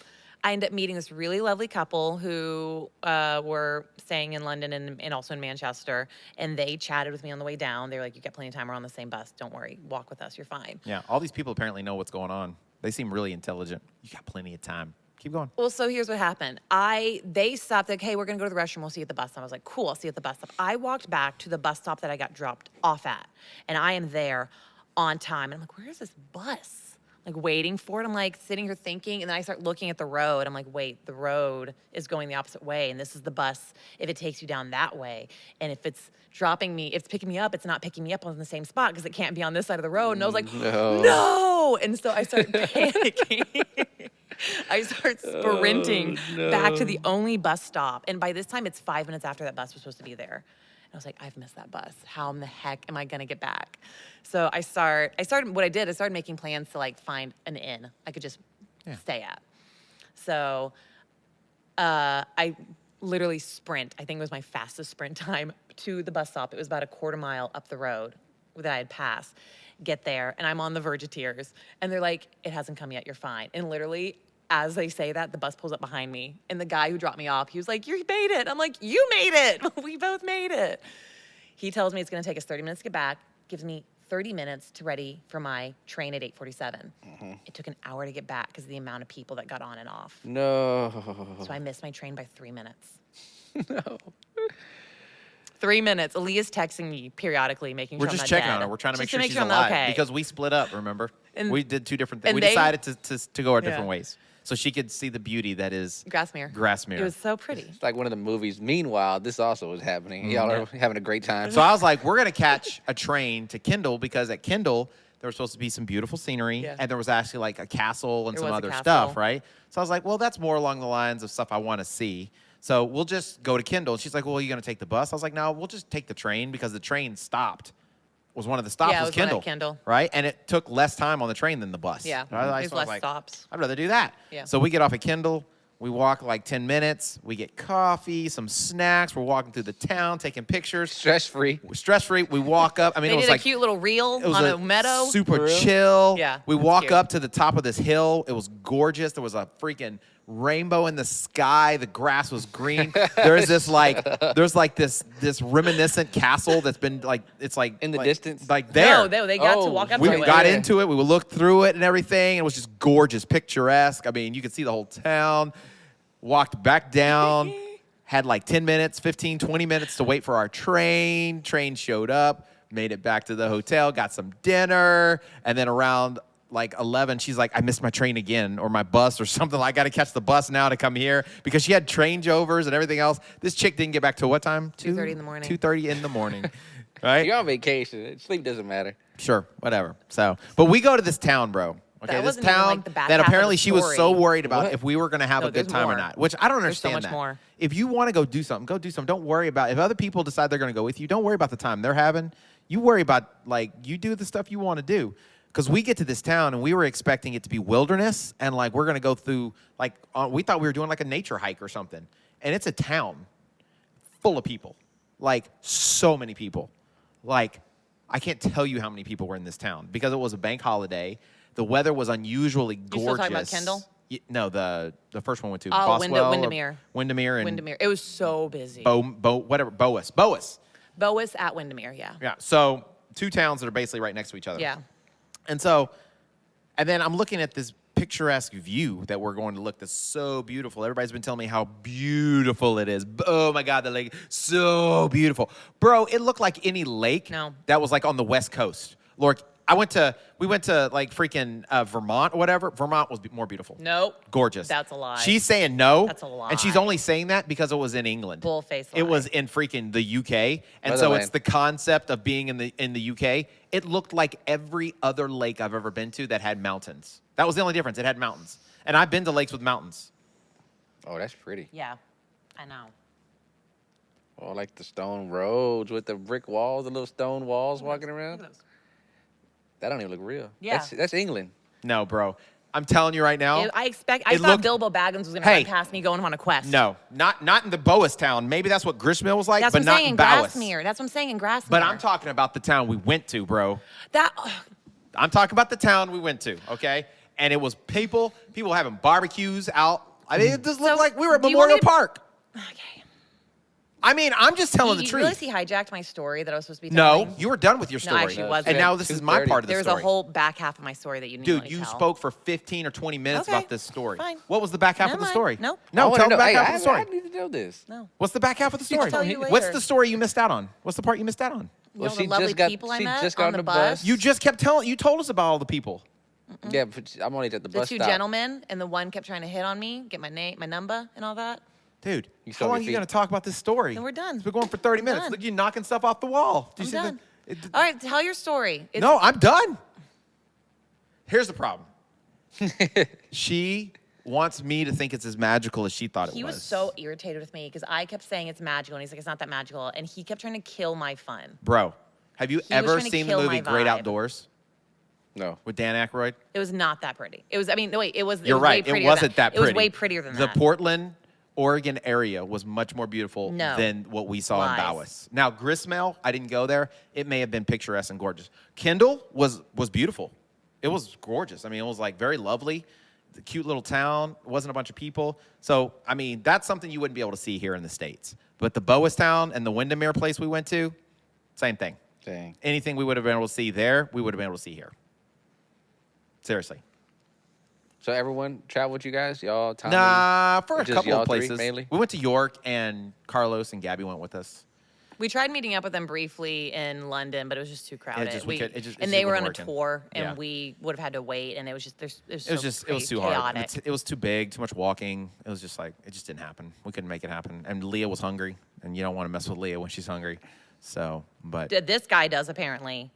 I ended up meeting this really lovely couple who were staying in London and also in Manchester. And they chatted with me on the way down. They were like, you got plenty of time. We're on the same bus. Don't worry. Walk with us. You're fine. Yeah, all these people apparently know what's going on. They seem really intelligent. You got plenty of time. Keep going. Well, so here's what happened. They stopped, like, hey, we're going to go to the restroom. We'll see you at the bus stop. I was like, cool, I'll see you at the bus stop. I walked back to the bus stop that I got dropped off at. And I am there on time. And I'm like, where is this bus? Like, waiting for it. I'm like sitting here thinking. And then I start looking at the road. I'm like, wait, the road is going the opposite way. And this is the bus if it takes you down that way. And if it's dropping me, if it's picking me up, it's not picking me up on the same spot because it can't be on this side of the road. And I was like, no. And so I start panicking. I start sprinting back to the only bus stop. And by this time, it's 5 minutes after that bus was supposed to be there. And I was like, I've missed that bus. How in the heck am I going to get back? So I started making plans to like find an inn I could just stay at. So I literally sprint. I think it was my fastest sprint time to the bus stop. It was about a quarter mile up the road that I had passed. Get there, and I'm on the verge of tears. And they're like, it hasn't come yet, you're fine. And literally, as they say that, the bus pulls up behind me. And the guy who dropped me off, he was like, you made it. I'm like, you made it. We both made it. He tells me it's gonna take us 30 minutes to get back, gives me 30 minutes to ready for my train at 8:47. It took an hour to get back because of the amount of people that got on and off. No. So I missed my train by 3 minutes. No. 3 minutes. Aaliyah's texting me periodically, making We're sure I'm just not checking dead. on her. We're trying to make Just sure she's I'm alive okay. because we split up. Remember, And- we did two different things. and We they- decided to go our different Yeah. ways so she could see the beauty that is Grassmere. Grassmere. It was so pretty. It's like one of the movies. Meanwhile, this also was happening. Y'all are having a great time. So I was like, we're gonna catch a train to Kendall because at Kendall there was supposed to be some beautiful scenery Yeah. and there was actually like a castle and There some was a other castle. stuff, right? So I was like, well, that's more along the lines of stuff I want to see. So we'll just go to Kendall. And she's like, well, are you gonna take the bus? I was like, no, we'll just take the train because the train stopped. Was one of the stops Yeah, it was was one at Kendall, Kendall. right? And it took less time on the train than the bus. Yeah, So I there's was less like, stops. I'd rather do that. Yeah. So we get off at Kendall. We walk like 10 minutes. We get coffee, some snacks. We're walking through the town, taking pictures. Stress free. We're stress-free. We walk up. I mean, They it was did a like cute little reel it was on a meadow. super For real? chill. Yeah, We that's walk cute. up to the top of this hill. It was gorgeous. There was a freaking rainbow in the sky. The grass was green. There's this this reminiscent castle that's been like it's like In the like- distance? like there. No, they got to Oh, walk up We to it. got Yeah. into it. We would look through it and everything. And it was just gorgeous, picturesque. I mean, you could see the whole town. Walked back down. Had like 10 minutes, 15, 20 minutes to wait for our train. Train showed up. Made it back to the hotel. Got some dinner. And then around like 11, she's like, I missed my train again or my bus or something. I got to catch the bus now to come here because she had changeovers and everything else. This chick didn't get back till what time? 2:30 in the morning. 2:30 in the morning. Right? You're on vacation. Sleep doesn't matter. Sure, whatever. So, but we go to this town, bro. Okay, That this wasn't even, town like, the back that half of apparently the she was so story. worried about What? if we were going to have No, a good there's time or more. not, which I don't There's so understand much that. more. If you want to go do something, go do something. Don't worry about if other people decide they're going to go with you. Don't worry about the time they're having. You worry about like you do the stuff you want to do. Because we get to this town and we were expecting it to be wilderness and like we're going to go through like we thought we were doing like a nature hike or something, and it's a town full of people, like so many people, like. I can't tell you how many people were in this town because it was a bank holiday. The weather was unusually gorgeous. still talking about Kendall? No, the first one went to Oh, Boswell, Windermere. Windermere, and Windermere. It was so busy. Boas. Boas at Windermere, yeah. Yeah. So 2 towns that are basically right next to each other. Yeah. And so, and then I'm looking at this picturesque view that we're going to look that's so beautiful. Everybody's been telling me how beautiful it is. Oh my God, the lake, so beautiful. Bro, it looked like any lake that was like on the West Coast. Lord, we went to like freaking Vermont or whatever. Vermont was more beautiful. Nope. Gorgeous. That's a lie. She's saying no. That's a lie. And she's only saying that because it was in England. Bullface lie. It was in freaking the UK. And so Motherland. it's the concept of being in the UK. It looked like every other lake I've ever been to that had mountains. That was the only difference. It had mountains. And I've been to lakes with mountains. Oh, that's pretty. Yeah, I know. Oh, like the stone roads with the brick walls, the little stone walls walking around. That don't even look real. Yeah. That's England. No, bro. I'm telling you right now. I it thought looked- Bilbo Baggins was going to Hey. run past me going on a quest. No, not in the Boas town. Maybe that's what Gristmill was like, That's but what I'm not saying in in Boas. Grassmere. That's what I'm saying in Grassmere. But I'm talking about the town we went to, bro. That, I'm talking about the town we went to, okay? And it was people having barbecues out I mean, it just looked So, like we were at do you want me Memorial to- Park. Okay. I mean, I'm just telling the You truth. realize he hijacked my story that I was supposed to be No, telling? you were done with your No, story. actually it wasn't. And now this is my 2:30. part of the There's story. a whole back half of my story that you need to let Dude, me you tell. spoke for 15 or 20 minutes Okay, about this story. fine. What was the back half Never of the mind. story? Nope. I No, wanna tell the know. back Hey, half of the story. I need to know this. No. What's the back half of the story? tell you What's later. the story you missed out on? What's the part you missed out on? You know the lovely people I met on the bus? You just kept telling, you told us about all the people. Yeah, but I'm only at the The bus two stop. gentlemen, and the one kept trying to hit on me, get my name, my number, and all that. Dude, You how saw long your are you feet. going to talk about this story? Then we're done. It's been going for 30 I'm minutes. done. Look, you're knocking stuff off the wall. Do I'm you see done. the- All right, tell your story. It's, No, I'm done. Here's the problem. She wants me to think it's as magical as she thought it was. He was so irritated with me because I kept saying it's magical, and he's like, it's not that magical, and he kept trying to kill my fun. Bro, have you was ever trying to seen the kill movie my Great vibe. Outdoors No. with Dan Aykroyd? It was not that pretty. It was. I mean, no, wait. It was. You're was right. Way It prettier wasn't that It pretty. was way prettier than the that. Portland, Oregon area was much more beautiful No. than what we saw in Lies. Bowis. Now, Gristmill, I didn't go there. It may have been picturesque and gorgeous. Kendall was beautiful. It was gorgeous. I mean, it was like very lovely. The cute little town. It wasn't a bunch of people. So, I mean, that's something you wouldn't be able to see here in the States. But the Boas town and the Windermere place we went to, same thing. Dang. Anything we would have been able to see there, we would have been able to see here. Seriously. So everyone traveled with you guys? Y'all, Tommy? Nah, for Or a just couple y'all of three, places. mainly? We went to York, and Carlos and Gabby went with us. We tried meeting up with them briefly in London, but it was just too crowded. It And they were on a wasn't working. tour, and Yeah. we would have had to wait, and it was just It was too chaotic. hard. It was too big, too much walking. It was just like, it just didn't happen. We couldn't make it happen. And Leah was hungry, and you don't want to mess with Leah when she's hungry. So, but This guy does apparently.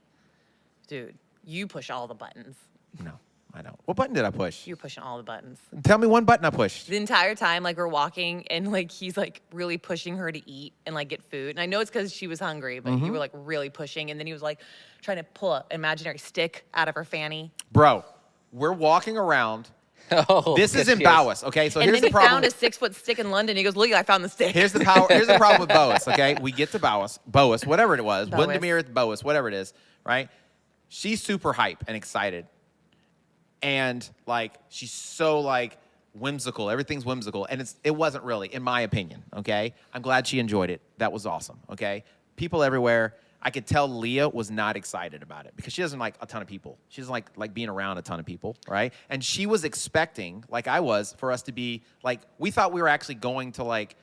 Dude, you push all the buttons. no, I don't. What button did I push? You're pushing all the buttons. Tell me one button I pushed. The entire time, like, we're walking, and like he's like really pushing her to eat and like get food. And I know it's because she was hungry, but Mm-hmm. you were like really pushing. And then he was like trying to pull an imaginary stick out of her fanny. Bro, we're walking around. Oh, This is yes, in yes. Bowis, okay? So And here's then the he problem. found a 6-foot stick in London. He goes, "Look, I found the stick." Here's the problem with Boas, okay? We get to Boas, whatever it was, Boas. Windermere, Boas, whatever it is, right? She's super hype and excited. And like she's so like whimsical. Everything's whimsical. And it wasn't really, in my opinion, okay? I'm glad she enjoyed it. That was awesome, okay? People everywhere. I could tell Leah was not excited about it because she doesn't like a ton of people. She doesn't like being around a ton of people, right? And she was expecting, like I was, for us to be like, we thought we were actually going to like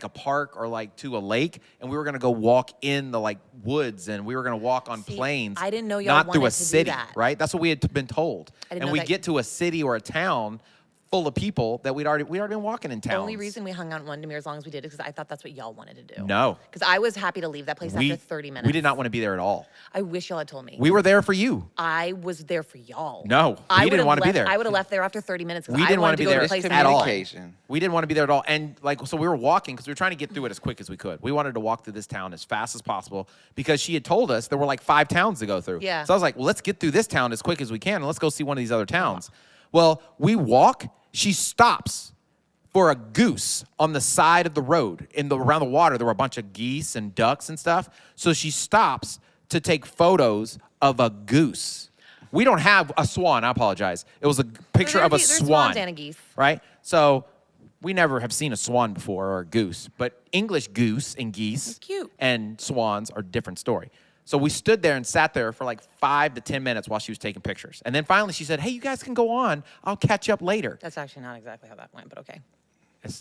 a park or like to a lake, and we were gonna go walk in the like woods, and we were gonna walk on See, plains. I didn't know y'all not through a wanted to do city, that. right? That's what we had been told. I didn't And know we that- get to a city or a town full of people that we'd already been walking in The towns. only reason we hung out in Windermere as long as we did is because I thought that's what y'all wanted to do. No. Because I was happy to leave that place after 30 minutes. We did not want to be there at all. I wish y'all had told me. We were there for you. I was there for y'all. No, I we didn't would've want to be left- there. I would have left there after 30 minutes. 'Cause We I didn't want wanted to be go there a place at all. Communication. We didn't want to be there at all. And like, so we were walking because we were trying to get through it as quick as we could. We wanted to walk through this town as fast as possible because she had told us there were like 5 towns to go through. Yeah. So I was like, well, let's get through this town as quick as we can and let's go see one of these other towns. Well, we walk. She stops for a goose on the side of the road. Around the water, there were a bunch of geese and ducks and stuff. So she stops to take photos of a goose. We don't have a swan. I apologize. It was a picture of a There's swan. swans and a geese. Right? So we never have seen a swan before or a goose, but English goose and geese It's cute. and swans are a different story. So we stood there and sat there for like 5 to 10 minutes while she was taking pictures. And then finally she said, hey, you guys can go on. I'll catch you up later. That's actually not exactly how that went, but okay.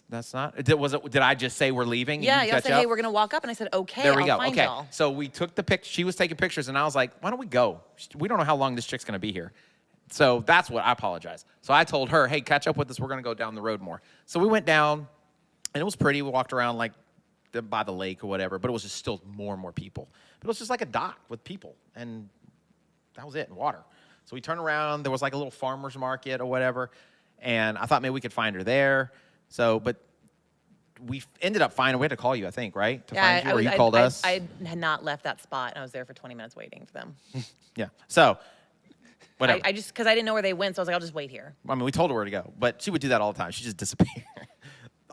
That's not. Did I just say we're leaving? and Yeah, you y'all catch said, up? hey, we're going to walk up. And I said, okay, There we I'll go. find Okay. y'all. So we took the picture. She was taking pictures, and I was like, why don't we go? We don't know how long this chick's going to be here. So that's what I apologize. So I told her, hey, catch up with us. We're going to go down the road more. So we went down, and it was pretty. We walked around like by the lake or whatever, but it was just still more and more people. But it was just like a dock with people, and that was it, and water. So we turned around. There was like a little farmer's market or whatever, and I thought maybe we could find her there. So, but we ended up finding. We had to call you, I think, right, to find you, or you called us. I had not left that spot, and I was there for 20 minutes waiting for them. Yeah. So, whatever. I just, because I didn't know where they went, so I was like, I'll just wait here. I mean, we told her where to go, but she would do that all the time. She'd just disappear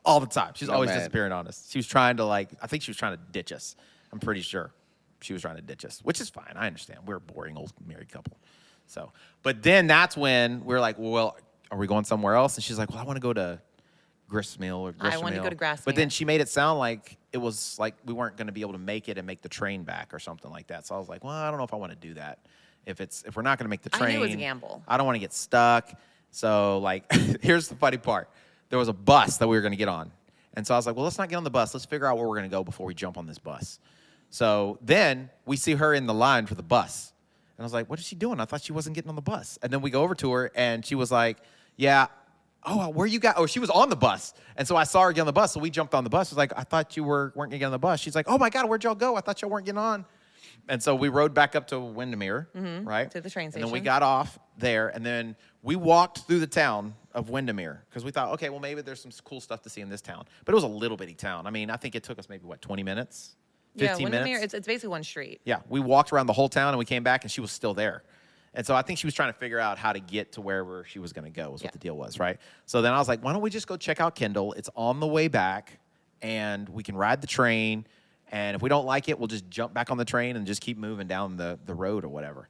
all the time. She's Oh, always man. disappearing on us. She was trying to I think she was trying to ditch us. I'm pretty sure she was trying to ditch us, which is fine. I understand. We're a boring old married couple. So, but then that's when we're like, well, are we going somewhere else? And she's like, well, I want to go to gristmill or I gristmill. wanted to go to Grasmere. But then she made it sound like it was like we weren't going to be able to make it and make the train back or something like that. So I was like, well, I don't know if I want to do that. If we're not going to make the train, I knew it was a gamble. I don't want to get stuck. So like, here's the funny part. There was a bus that we were going to get on. And so I was like, well, let's not get on the bus. Let's figure out where we're going to go before we jump on this bus. So then we see her in the line for the bus. And I was like, what is she doing? I thought she wasn't getting on the bus. And then we go over to her, and she was like, yeah, oh, where you got? Oh, she was on the bus. And so I saw her get on the bus, so we jumped on the bus. I was like, I thought you weren't going to get on the bus. She's like, oh, my God, where'd y'all go? I thought y'all weren't getting on. And so we rode back up to Windermere, right? To the train And then we station. got off there, and then we walked through the town of Windermere because we thought, okay, well, maybe there's some cool stuff to see in this town. But it was a little bitty town. I mean, I think it took us maybe, 20 minutes? 15 Windermere, minutes? it's basically one street. Yeah, we walked around the whole town, and we came back, and she was still there. And so I think she was trying to figure out how to get to wherever she was going to go was what the deal was, right? So then I was like, why don't we just go check out Kendall? It's on the way back, and we can ride the train. And if we don't like it, we'll just jump back on the train and just keep moving down the road or whatever.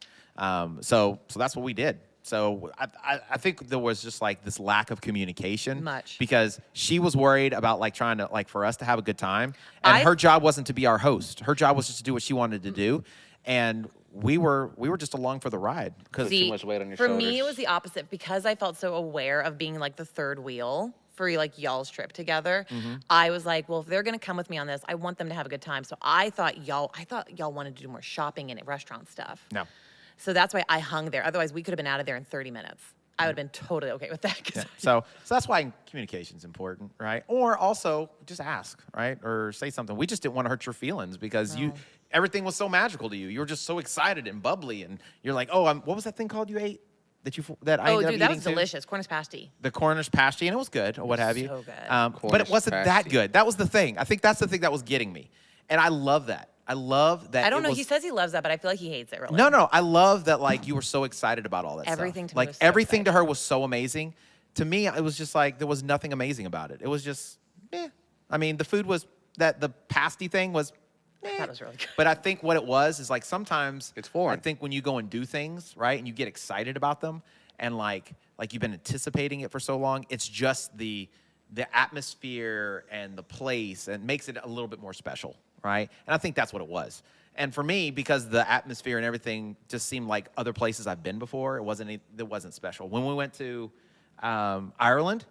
So that's what we did. So I think there was just like this lack of communication. Much. Because she was worried about like trying to like for us to have a good time. And her job wasn't to be our host. Her job was just to do what she wanted to do. And we were just along for the ride. Because too much weight on your for shoulders. me, it was the opposite because I felt so aware of being like the third wheel for like y'all's trip together. I was like, well, if they're gonna come with me on this, I want them to have a good time. So I thought y'all wanted to do more shopping and restaurant stuff. No. So that's why I hung there. Otherwise, we could have been out of there in 30 minutes. I would have been totally okay with that. Yeah. So that's why communication's important, right? Or also just ask, right? Or say something. We just didn't want to hurt your feelings because everything was so magical to you. You were just so excited and bubbly, and you're like, oh, what was that thing called you ate that I ended up dude, that eating was too? delicious. Cornish pasty. The Cornish pasty, and it was good, or what have you. So good. But it Cornish wasn't that pasty. good. That was the thing. I think that's the thing that was getting me, and I love that. I love that. I don't know. Was, he says he loves that, but I feel like he hates it. Really. No. I love that. Like you were so excited about all that Everything stuff. to me Like was so everything to exciting. her was so amazing. To me, it was just like there was nothing amazing about it. It was just, I mean, the food was the pasty thing was. That was really good. But I think what it was is like sometimes It's foreign. I think when you go and do things right and you get excited about them and like you've been anticipating it for so long, it's just the atmosphere and the place and makes it a little bit more special, right? And I think that's what it was. And for me, because the atmosphere and everything just seemed like other places I've been before, it wasn't special. When we went to Ireland,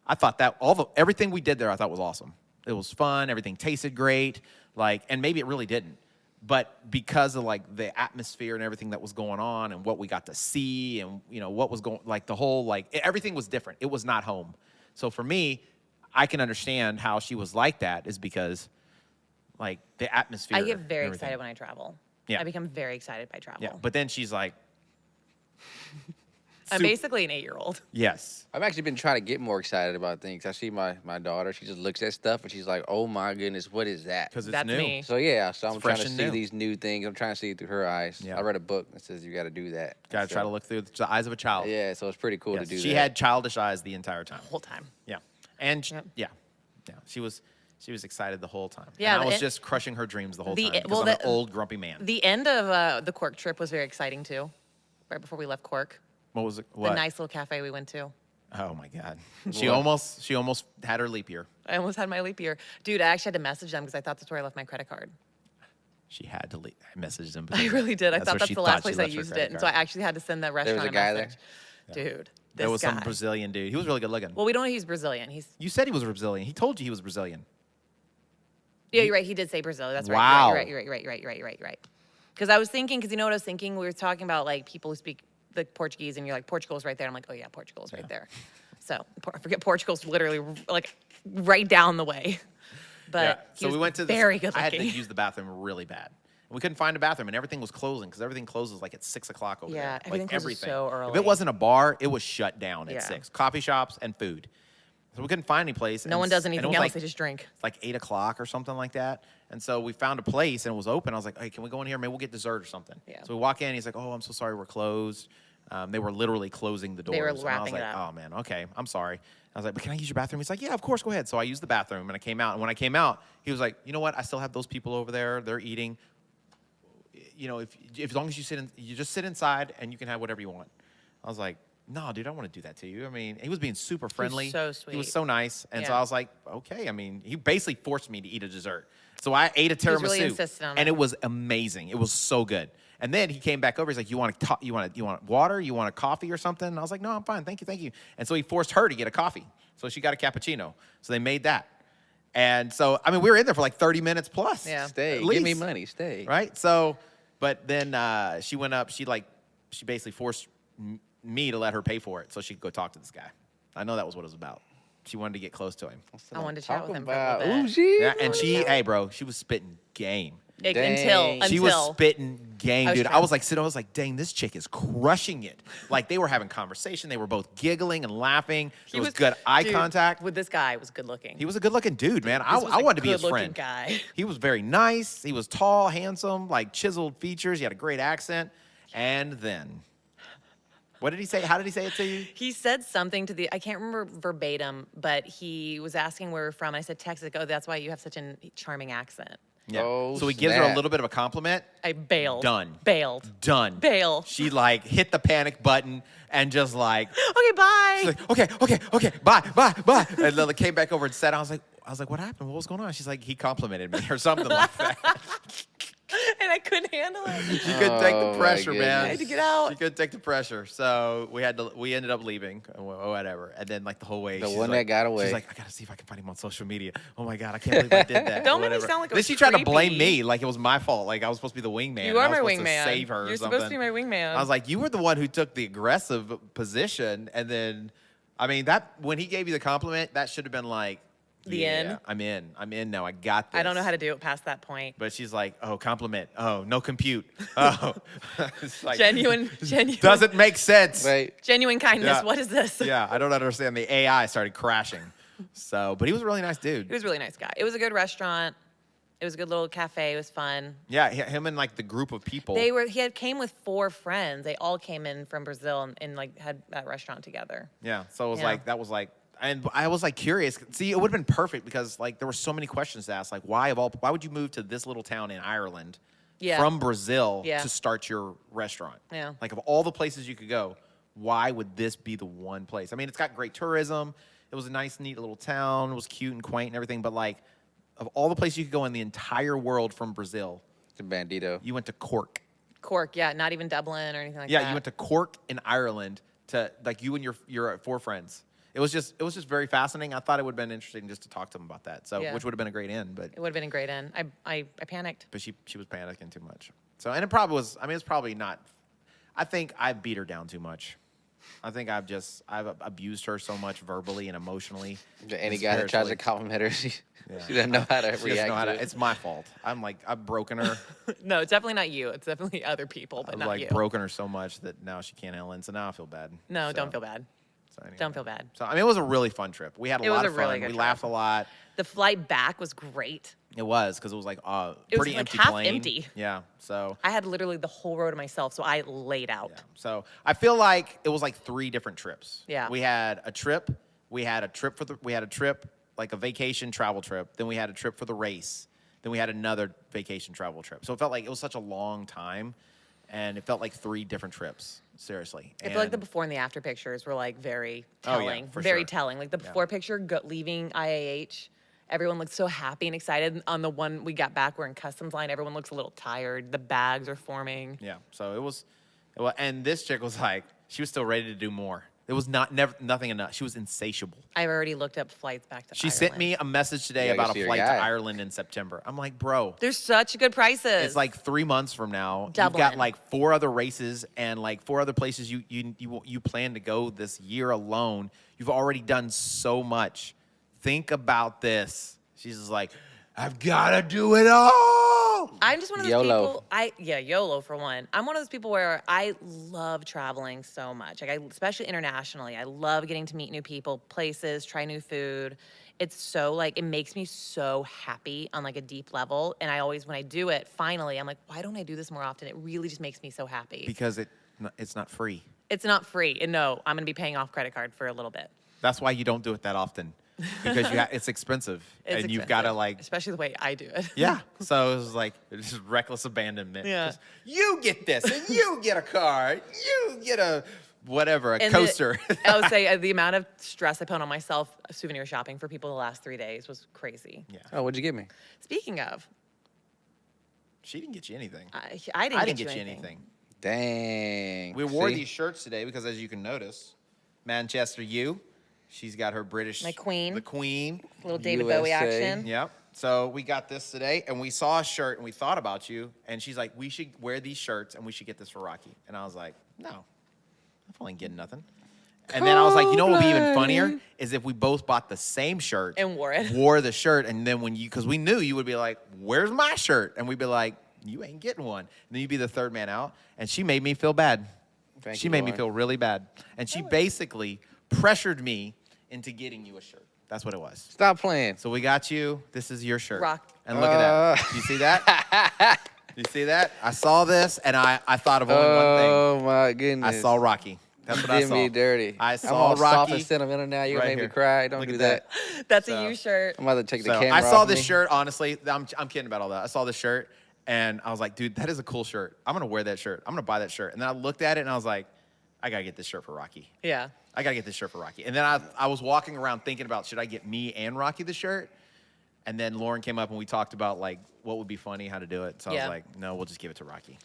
I thought that everything we did there I thought was awesome. It was fun. Everything tasted great. And maybe it really didn't. But because of like the atmosphere and everything that was going on and what we got to see and what was going the whole everything was different. It was not home. So for me, I can understand how she was like that is because the atmosphere. I get very and everything. excited when I travel. Yeah. I become very excited by travel. Yeah. But then she's like, I'm basically an 8-year-old. yes. I've actually been trying to get more excited about things. I see my daughter. She just looks at stuff and she's like, "Oh my goodness, what is that?" Because it's That's new. me. So yeah, so I'm It's trying fresh to and see new. these new things. I'm trying to see it through her eyes. Yeah. I read a book that says you got to do that. Got to So, try to look through the eyes of a child. Yeah, so it's pretty cool Yes. to do She that. had childish eyes the entire time. The whole time. Yeah. And Yep. yeah. She was excited the whole time. Yeah, And I was it- just crushing her dreams the whole the- time because well, I'm an the- old grumpy man. The end of the Cork trip was very exciting too. Right before we left Cork, What was it? the What? nice little cafe we went to. Oh my God. She What? almost had her leap year. I almost had my leap year. Dude, I actually had to message them because I thought that's where I left my credit card. She had to leave. I messaged him. I really did. I thought where that's she the last thought she place I left her used credit it. And so I card. actually had to send that was restaurant a guy message. Dude, There was this some guy. Brazilian dude. He was really good looking. Well, we don't know he's Brazilian. You said he was Brazilian. He told you he was Brazilian. Yeah, you're right. He did say Brazil. That's right. Wow. You're right. Because I was thinking, because you know what I was thinking? We were talking about like people who speak the Portuguese, and you're like, Portugal's right there. I'm like, oh yeah, Portugal's right there. So I forget Portugal's literally like right down the way. But So we went to this, very good I had to looking. use the bathroom really bad. And we couldn't find a bathroom, and everything was closing because everything closes like at 6 o'clock over Yeah, there. everything closes everything. so If early. it wasn't a bar, it was shut down at Yeah. 6. Coffee shops and food. So we couldn't find any place. No and one does and it anything was else. like- They just drink. It's like 8 o'clock or something like that. And so we found a place and it was open. I was like, hey, can we go in here? Maybe we'll get dessert or something. Yeah. So we walk in. He's like, oh, I'm so sorry, we're closed. They were literally closing the doors. They were And I was wrapping it like, up. oh, man, okay, I'm sorry. I was like, but can I use your bathroom? He's like, yeah, of course, go ahead. So I used the bathroom and I came out. And when I came out, he was like, you know what? I still have those people over there. They're eating. You know, if as long as you just sit inside and you can have whatever you want. I was like, no, dude, I don't want to do that to you. I mean, he was being super friendly. so He was sweet. so nice. And so Yeah. I was like, okay. I mean, he basically forced me to eat a dessert. So I ate a tiramisu. was really insistent on and it. it was amazing. It was so good. And then he came back over. He's like, you want water? You want a coffee or something? And I was like, no, I'm fine. Thank you. And so he forced her to get a coffee. So she got a cappuccino. So they made that. And so, I mean, we were in there for like 30 minutes plus. Yeah. Stay. At Give me least. money. Stay. Right? So, but then she went up. She basically forced me to let her pay for it so she could go talk to this guy. I know that was what it was about. She wanted to get close to him. I wanted to chat with Talking him for a about little bit. Uzi. Yeah, and hey, bro, she was spitting game. Until She was spitting game, I was dude. trying- I was like, dang, this chick is crushing it. Like, they were having conversation. They were both giggling and laughing. There was good eye dude, contact. with this guy. Was good looking. He was a good-looking dude, man. This was I a wanted to be his good-looking friend. guy. He was very nice. He was tall, handsome, like chiseled features. He had a great accent. And then, what did he say? How did he say it to you? He said something to I can't remember verbatim, but he was asking where we're from. I said Texas. Oh, that's why you have such a charming accent. Yeah. Oh, So he gives her a snap. little bit of a compliment. I bailed. Done. Bailed. Done. Bail. She like hit the panic button and just like, Okay, bye. she's like, okay, bye. And then came back over and said, I was like, what happened? What was going on? She's like, he complimented me or something like that. And I couldn't handle it. She couldn't take Oh, the my pressure, goodness. man. I had to get out. She couldn't take the pressure, so we ended up leaving, or whatever. And then like the whole way, The she's one like, that got away. She's like, I gotta see if I can find him on social media. Oh my god, I can't believe I did that. Don't or make me whatever. sound like I Then was she tried to blame creepy. me, like it was my fault. Like I was supposed to be the wingman. You and are I was my supposed to wingman. save her. You're or supposed to something. be my wingman. I was like, you were the one who took the aggressive position, and then, I mean, that when he gave you the compliment, that should have been like, The yeah, end? I'm in now. I got this. I don't know how to do it past that point. But she's like, oh, compliment. Oh, no compute. Oh, it's like, Genuine doesn't make sense. Right. genuine kindness. Yeah. What is this? Yeah, I don't understand. The AI started crashing. So, but he was a really nice dude. He was a really nice guy. It was a good restaurant. It was a good little cafe. It was fun. Yeah, him and like the group of people. He came with 4 friends. They all came in from Brazil and like had that restaurant together. Yeah, so it was Yeah. like, that was like, and I was like curious. See, it would have been perfect because like there were so many questions to ask. Like, why would you move to this little town in Ireland Yeah. from Brazil Yeah. to start your restaurant? Yeah. Like of all the places you could go, why would this be the one place? I mean, it's got great tourism. It was a nice, neat little town. It was cute and quaint and everything. But like, of all the places you could go in the entire world from Brazil, The bandito. you went to Cork. Cork, yeah, not even Dublin or anything like that. Yeah, you went to Cork in Ireland to like you and your 4 friends. It was just very fascinating. I thought it would have been interesting just to talk to them about that. So Yeah. which would have been a great end, but It would have been a great end. I panicked. she was panicking too much. So and it probably was. I mean, it's probably not. I think I beat her down too much. I think I've abused her so much verbally and emotionally. Any and guy that tries to spiritually. compliment her, she Yeah. doesn't know how to She doesn't react. know how to to, it. it's my fault. I've broken her. No, it's definitely not you. It's definitely other people, but I've not like you. broken her so much that now she can't handle it. So now I feel bad. No, So- don't feel bad. so anyway. Don't feel bad. So I mean, it was a really fun trip. We had a It was lot a of really fun. good We trip. laughed a lot. The flight back was great. It was because it was like It was, pretty like, empty half plane. empty. Yeah. So I had literally the whole row to myself, so I laid out. yeah. So I feel like it was like 3 different trips. Yeah. We had a trip. We had a trip like a vacation travel trip. Then we had a trip for the race. Then we had another vacation travel trip. So it felt like it was such a long time, and it felt like 3 different trips. Seriously. I feel like the And- before and the after pictures were like very Oh, yeah, telling. for very sure. telling. Like the Yeah. before picture leaving IAH, everyone looked so happy and excited. On the one we got back, we're in customs line. Everyone looks a little tired. The bags are forming. Yeah. So it was, and this chick was like, she was still ready to do more. It was nothing enough. She was insatiable. I've already looked up flights back to She Ireland. sent me a message today You gotta about see a your flight to guy. Ireland in September. I'm like, bro, There's such good prices. it's like 3 months from now. You've Dublin. got like 4 other races and like 4 other places you plan to go this year alone. You've already done so much. Think about this. She's just like, I've got to do it all. I'm just one of those YOLO. people. YOLO for one. I'm one of those people where I love traveling so much. Like especially internationally. I love getting to meet new people, places, try new food. It's so like it makes me so happy on like a deep level. And I always when I do it, finally, I'm like, why don't I do this more often? It really just makes me so happy. Because it's not free. It's not free. And no, I'm gonna be paying off credit card for a little bit. That's why you don't do it that often. Because it's expensive. It's and you've got to expensive, like especially the way I do it. yeah. So it was like it's just reckless abandonment. Yeah. Just, you get this, and you get a car, you get a whatever, a And coaster. I would say the amount of stress I put on myself souvenir shopping for people the last 3 days was crazy. Yeah. Oh, what'd you give me? Speaking of, She didn't get you anything. I didn't get get you you anything. Dang. We wore See? these shirts today because, as you can notice, Manchester U, she's got her British. My queen. The queen. Little David Bowie USA. action. Yep. So we got this today, and we saw a shirt, and we thought about you, and she's like, we should wear these shirts, and we should get this for Rocky. And I was like, no, I probably ain't getting nothing. And then I was like, you know what would be even funnier is if we both bought the same shirt And wore it. wore the shirt, and then when you, because we knew you would be like, where's my shirt? And we'd be like, you ain't getting one. And then you'd be the third man out, and she made me feel bad. Thank She you, made me Lauren. feel really bad, and she basically pressured me into getting you a shirt. That's what it was. Stop playing. So we got you. This is your shirt. Rock. And look at that. You see that? You see that? I saw this, and I thought of only one thing. Oh my goodness. I saw Rocky. That's what I Did saw. me dirty. I I'm saw all soft Rocky. and sentimental now. You're right gonna make here. me cry. Don't Look do at that. That's So- a you shirt. I'm about to take the So camera I saw off this me. shirt. Honestly, I'm kidding about all that. I saw this shirt, and I was like, dude, that is a cool shirt. I'm gonna wear that shirt. I'm gonna buy that shirt. And then I looked at it, and I was like, I gotta get this shirt for Rocky. Yeah. I gotta get this shirt for Rocky. And then I was walking around thinking about, should I get me and Rocky the shirt? And then Lauren came up and we talked about like what would be funny, how to do it. So I Yeah. was like, no, we'll just give it to Rocky.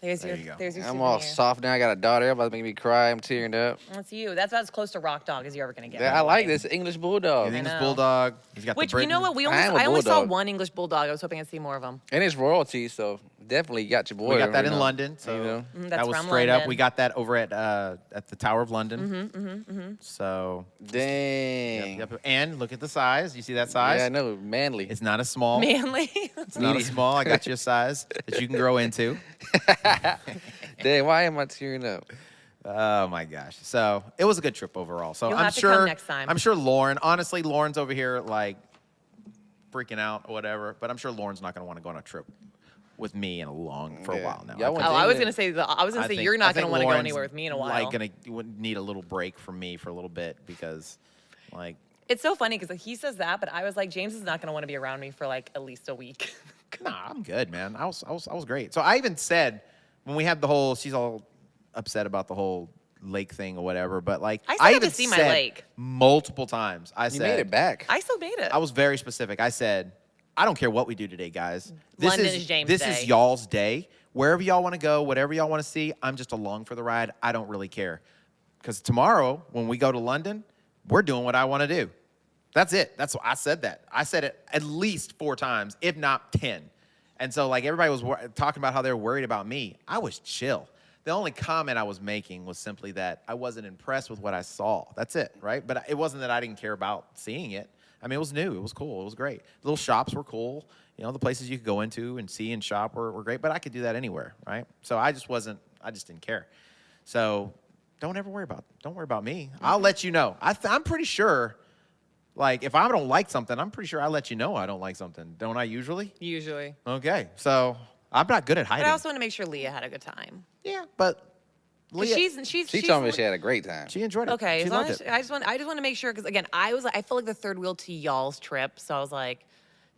There's There your, you go. there's your I'm all souvenir. soft now. I got a daughter. About to make me cry. I'm tearing up. That's you. That's about as close to rock dog as you're ever gonna get. I like this English bulldog. The English know. bulldog. He's got Which the you know what? I am a I only saw bulldog. one English bulldog. I was hoping I'd see more of them. And it's royalty, so definitely got your boy. We got that you in know. London. So You know? That's that was from straight up. London. We got that over at the Tower of London. So Dang. yep. And look at the size. You see that size? Yeah, I know. Manly. It's not a small. Manly. It's not a small. I got you a size that you can grow into. Dang, why am I tearing up? Oh my gosh. So it was a good trip overall. So You'll I'm have to sure come next time. I'm sure Lauren, honestly, Lauren's over here like freaking out or whatever, but I'm sure Lauren's not gonna want to go on a trip with me in a Yeah. while now. Y'all I went think- Oh, I was England. gonna say I was gonna I say think- you're I not gonna think want to go Lauren's, anywhere with me in a while. Like would need a little break from me for a little bit because like It's so funny because he says that, but I was like, James is not gonna want to be around me for like at least a week. nah, I'm good, man. I was great. So I even said when we had the whole she's all upset about the whole lake thing or whatever, but like I still got even to see my said lake. multiple times. I You said made it back. I still made it. I was very specific. I said, I don't care what we do today, guys. London is James' This day. is y'all's day. Wherever y'all want to go, whatever y'all want to see, I'm just along for the ride. I don't really care. Because tomorrow, when we go to London, we're doing what I want to do. That's it. That's what I said that. I said it at least 4 times, if not 10. And so, like, everybody was talking about how they were worried about me. I was chill. The only comment I was making was simply that I wasn't impressed with what I saw. That's it, right? But it wasn't that I didn't care about seeing it. I mean, it was new. It was cool. It was great. The little shops were cool. You know, the places you could go into and see and shop were great. But I could do that anywhere, right? So I just didn't care. So don't worry about me. I'll let you know. I'm pretty sure, like, if I don't like something, I'm pretty sure I let you know I don't like something. Don't I usually? Usually. Okay. So I'm not good at But hiding. I also want to make sure Leah had a good time. Yeah, but 'Cause Leah, She told me she had a great time. she enjoyed it. Okay, She as long loved as it. I just want to make sure because again, I felt like the third wheel to y'all's trip, so I was like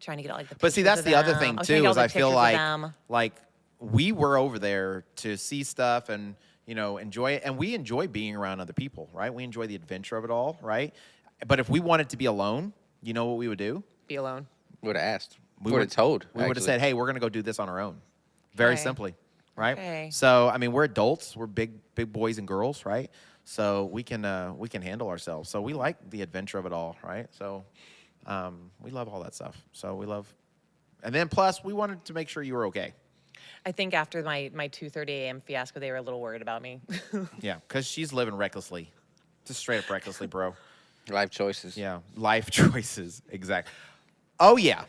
trying to get like the. But see, pictures that's of the other them. thing I was trying to too. get Is all I the feel pictures of them. like we were over there to see stuff and enjoy it, and we enjoy being around other people, right? We enjoy the adventure of it all, right? But if we wanted to be alone, you know what we would do? Be alone. Would have asked. We Would have told. We would have actually. said, "Hey, we're going to go do this on our own," very Okay. simply, right? Okay. So, I mean, we're adults. We're big boys and girls, right? So we can handle ourselves. So we like the adventure of it all, right? So we love all that stuff. So we love, and then plus we wanted to make sure you were okay. I think after my 2:30 a.m. fiasco, they were a little worried about me. Yeah, because she's living recklessly, just straight up recklessly, bro. Life choices. Yeah, life choices, exactly. Oh yeah.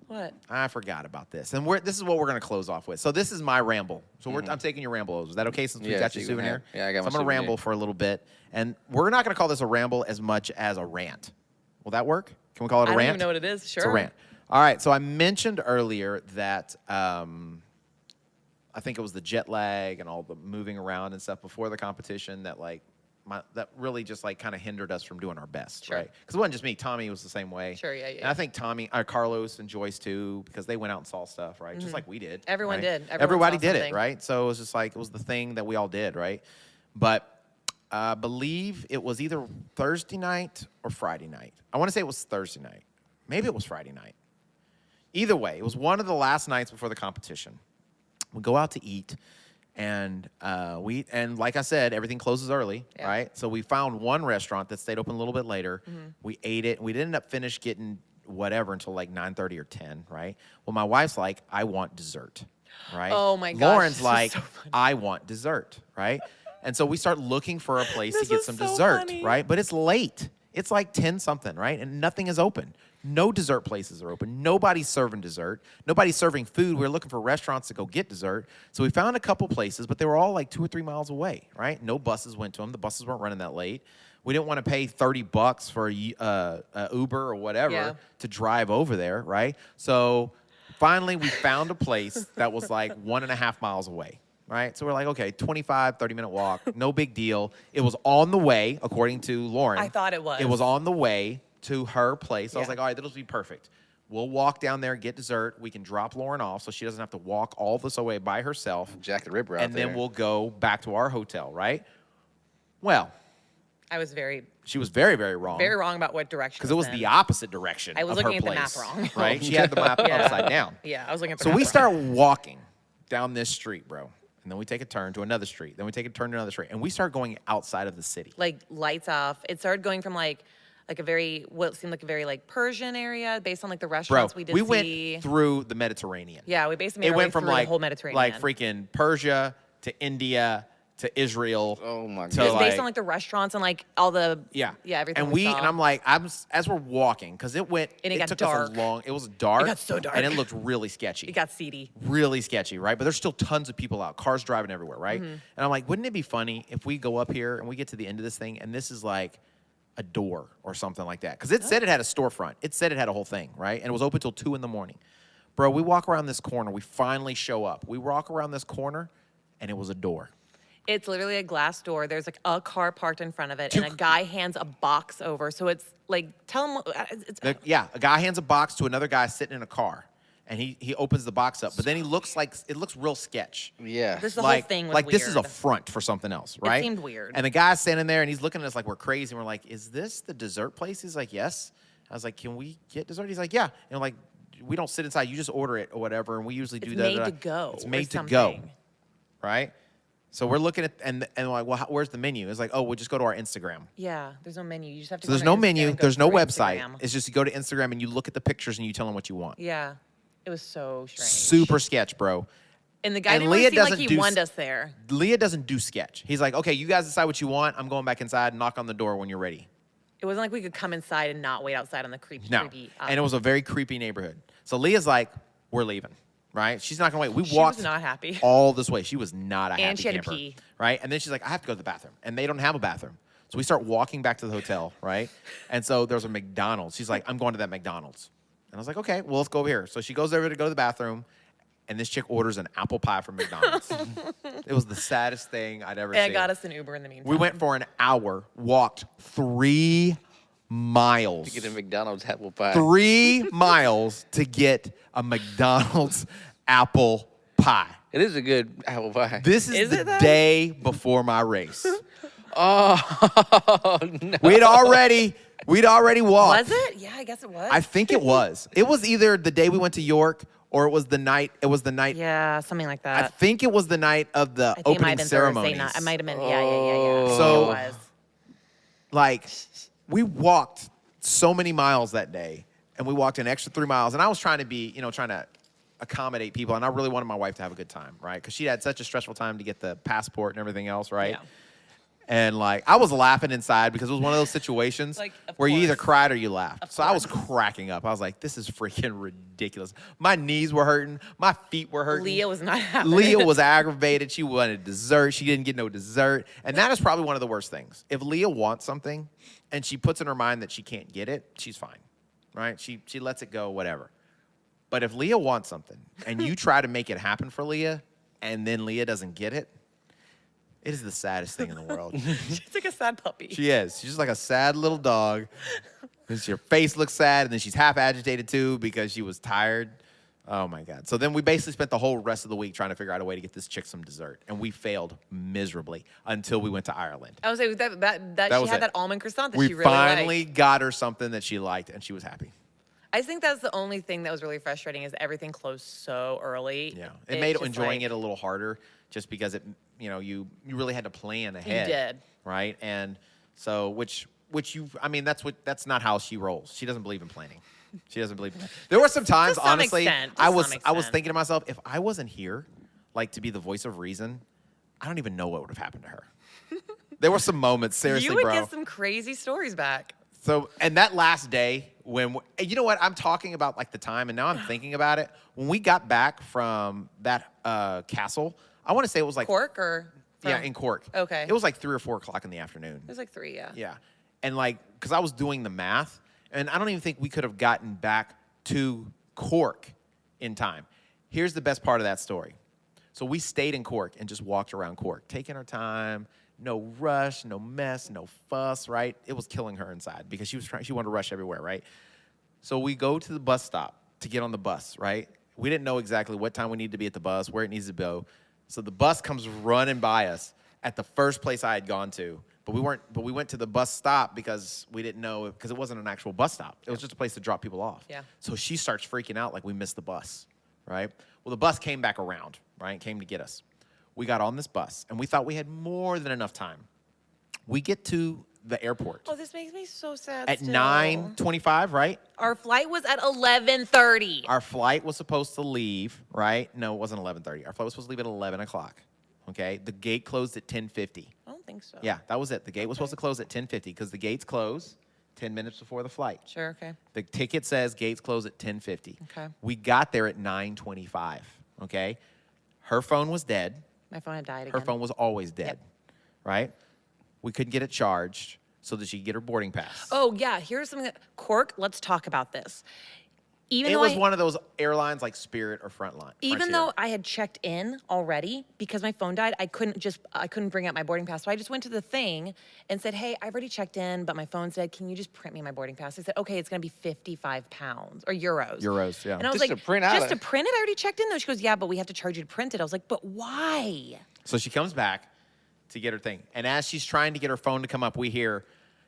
What? I forgot about this, and this is what we're going to close off with. So this is my ramble. So I'm taking your ramble. Is that okay? Since we Yeah, got so your you can souvenir. have- yeah, I got So my I'm going to souvenir. ramble for a little bit, and we're not going to call this a ramble as much as a rant. Will that work? Can we call it a I don't rant? even know what it is. Sure. It's a rant. All right. So I mentioned earlier that I think it was the jet lag and all the moving around and stuff before the competition that that really just like kind of hindered us from doing our best, Sure. right? Because it wasn't just me. Tommy was the same way. Sure, yeah, And I think Carlos and Joyce too, because they went out and saw stuff, right? Just like we did. Everyone right? did. Everyone Everybody saw did it, something. right? So it was just like it was the thing that we all did, right? But I believe it was either Thursday night or Friday night. I want to say it was Thursday night. Maybe it was Friday night. Either way, it was one of the last nights before the competition. We go out to eat, and like I said, everything closes early, right? So we found one restaurant that stayed open a little bit later. We ate it. We didn't end up finish getting whatever until like 9:30 or 10, right? Well, my wife's like, I want dessert, right? Oh my gosh, Lauren's this is like, so funny. I want dessert, right? And so we start looking for a place to This get is some so dessert, funny. right? But it's late. It's like 10 something, right? And nothing is open. No dessert places are open. Nobody's serving dessert. Nobody's serving food. We were looking for restaurants to go get dessert. So we found a couple places, but they were all like 2 or 3 miles away, right? No buses went to them. The buses weren't running that late. We didn't want to pay $30 for a Uber or whatever to drive over there, right? So finally we found a place that was like 1.5 miles away. Right? So we're like, okay, 25, 30-minute walk, no big deal. It was on the way, according to Lauren. I thought it was. It was on the way to her place. I was Yeah. like, all right, that'll be perfect. We'll walk down there, get dessert. We can drop Lauren off so she doesn't have to walk all this away by herself. Jack the Ripper out And there. then we'll go back to our hotel, right? Well, I was very she was very, very wrong. wrong about what direction. Because it was in. the opposite direction. I was of her looking at the map place, wrong. Right? She had the map upside down. Yeah, I was looking at the So map we wrong. start walking down this street, bro. And then we take a turn to another street. Then we take a turn to another street. And we start going outside of the city. like lights off. It started going from like a very what seemed like a very like Persian area based on like the Bro, restaurants we did we see. went through the Mediterranean. Yeah, we basically made It our way went from through like the whole Mediterranean. like freaking Persia to India to Israel. Oh my to, God. It's based like- on like the restaurants and like all the everything. And we saw. and I'm like, as we're walking, because it got took dark. us a long. It was dark. It got so dark. and it looked really sketchy. it got seedy. Really sketchy, right? But there's still tons of people out, cars driving everywhere, right? Mm-hmm. And I'm like, wouldn't it be funny if we go up here and we get to the end of this thing and this is like a door or something like that? Because it said it had a storefront. It said it had a whole thing, right? And it was open till 2 a.m. Bro, we walk around this corner. We finally show up. We walk around this corner and it was a door. It's literally a glass door. There's like a car parked in front of it, and a guy hands a box over. So it's like, tell him. A guy hands a box to another guy sitting in a car. And he opens the box up. But then it looks real sketch. Yeah. This the whole thing was like this is a weird. front for something else, right? seemed weird. And the guy's standing there and he's looking at us like we're crazy. And we're like, is this the dessert place? He's like, yes. I was like, can we get dessert? He's like, yeah. And I'm like, we don't sit inside. You just order it or whatever. And we usually do It's that. made to go. It's or made to go, something. right? So we're looking at and we're like, well, where's the menu? It's like, oh, we'll just go to our Instagram. Yeah, there's no menu. You just have to. So go there's on no Instagram menu. and go There's no through website. Instagram. It's just you go to Instagram and you look at the pictures and you tell them what you want. Yeah, it was so strange. Super sketch, bro. And the guy and didn't Leah really seem like doesn't he do wanted s- us there. Leah doesn't do sketch. He's like, okay, you guys decide what you want. I'm going back inside and knock on the door when you're ready. It wasn't like we could come inside and not wait outside on the creepy. No. And it was a very creepy neighborhood. So Leah's like, we're leaving, right? She's not going to wait. We She walked was not happy. all this way. She was not a happy And she had to camper, pee. right? And then she's like, I have to go to the bathroom. And they don't have a bathroom. So we start walking back to the hotel, right? And so there's a McDonald's. She's like, I'm going to that McDonald's. And I was like, okay, well, let's go over here. So she goes over to go to the bathroom. And this chick orders an apple pie from McDonald's. It was the saddest thing I'd ever And seen. it got us an Uber in the meantime. We went for an hour, walked 3 miles. To get a McDonald's apple pie. 3 miles to get a McDonald's apple pie. It is a good apple pie. This is Is the it though? day before my race. Oh no. We'd already walked. Was it? Yeah, I guess it was. I think it was. It was either the day we went to York or it was the night. It was the night. Yeah, something like I that. think it was the night of the I think it might opening have been ceremonies. Thursday night. It might have been. Yeah. So- it was. Like, we walked so many miles that day, and we walked an extra 3 miles. And I was trying to accommodate people, and I really wanted my wife to have a good time, right? Because she had such a stressful time to get the passport and everything else, right? Yeah. And like, I was laughing inside because it was one of those situations Like, of where you either course. cried or you laughed. Of So I was course. cracking up. I was like, this is freaking ridiculous. My knees were hurting. My feet were hurting. Leah was not happy. Leah was aggravated. She wanted dessert. She didn't get no dessert. And that is probably one of the worst things. If Leah wants something and she puts in her mind that she can't get it, she's fine, right? She lets it go, whatever. But if Leah wants something and you try to make it happen for Leah and then Leah doesn't get it, it is the saddest thing in the world. She's like a sad puppy. She is. She's just like a sad little dog. Her face looks sad, and then she's half agitated too because she was tired. Oh my God. So then we basically spent the whole rest of the week trying to figure out a way to get this chick some dessert. And we failed miserably until we went to Ireland. I was saying that she was had it. that almond croissant that We she really finally liked. got her something that she liked, and she was happy. I think that's the only thing that was really frustrating is everything closed so early. Yeah. It made just enjoying like- it a little harder just because you really had to plan ahead. did. Right? And so which that's not how she rolls. She doesn't believe in planning. She doesn't believe in that. There were some times, some honestly, extent, to I was some I was extent. thinking to myself, if I wasn't here, like to be the voice of reason, I don't even know what would have happened to her. There were some moments, seriously, You would bro. get some crazy stories back. So, and that last day when, you know what, I'm talking about like the time, and now I'm thinking about it. When we got back from that castle, I want to say it was like Cork or? yeah, from- in Cork. Okay. It was like 3 or 4 o'clock in the afternoon. It was like 3, yeah. Yeah. And like, because I was doing the math, and I don't even think we could have gotten back to Cork in time. Here's the best part of that story. So we stayed in Cork and just walked around Cork, taking our time, no rush, no mess, no fuss, right? It was killing her inside because she wanted to rush everywhere, right? So we go to the bus stop to get on the bus, right? We didn't know exactly what time we needed to be at the bus, where it needs to go. So the bus comes running by us at the first place I had gone to. But we went to the bus stop because we didn't know, because it wasn't an actual bus stop. It was just a place to drop people off. Yeah. So she starts freaking out like we missed the bus, right? Well, the bus came back around, right? Came to get us. We got on this bus, and we thought we had more than enough time. We get to the airport Oh, this makes me so sad. at still. 9:25, right? Our flight was at 11:30. Our flight was supposed to leave, right? No, it wasn't 11:30. Our flight was supposed to leave at 11 o'clock, okay? The gate closed at 10:50. I don't think so. Yeah, that was it. The gate was supposed to close at 10:50 because the gates close 10 minutes before the flight. Sure, okay. The ticket says gates close at 10:50. Okay. We got there at 9:25, okay? Her phone was dead. My phone had died again. Her phone was always dead, Yep. right? We couldn't get it charged so that she could get her boarding pass. Oh, yeah. Here's something that Cork, let's talk about this. Even It though was one of those airlines like Spirit or Frontline. Even Frontier. though I had checked in already because my phone died, I couldn't bring up my boarding pass. So I just went to the thing and said, "Hey, I've already checked in, but my phone said, can you just print me my boarding pass?" They said, "Okay, it's going to be 55 pounds or euros." Euros, yeah. And I was Just like, to print out "Just a- to print it? I already checked in though." She goes, "Yeah, but we have to charge you to print it." I was like, "But why?" So she comes back to get her thing. And as she's trying to get her phone to come up, we hear,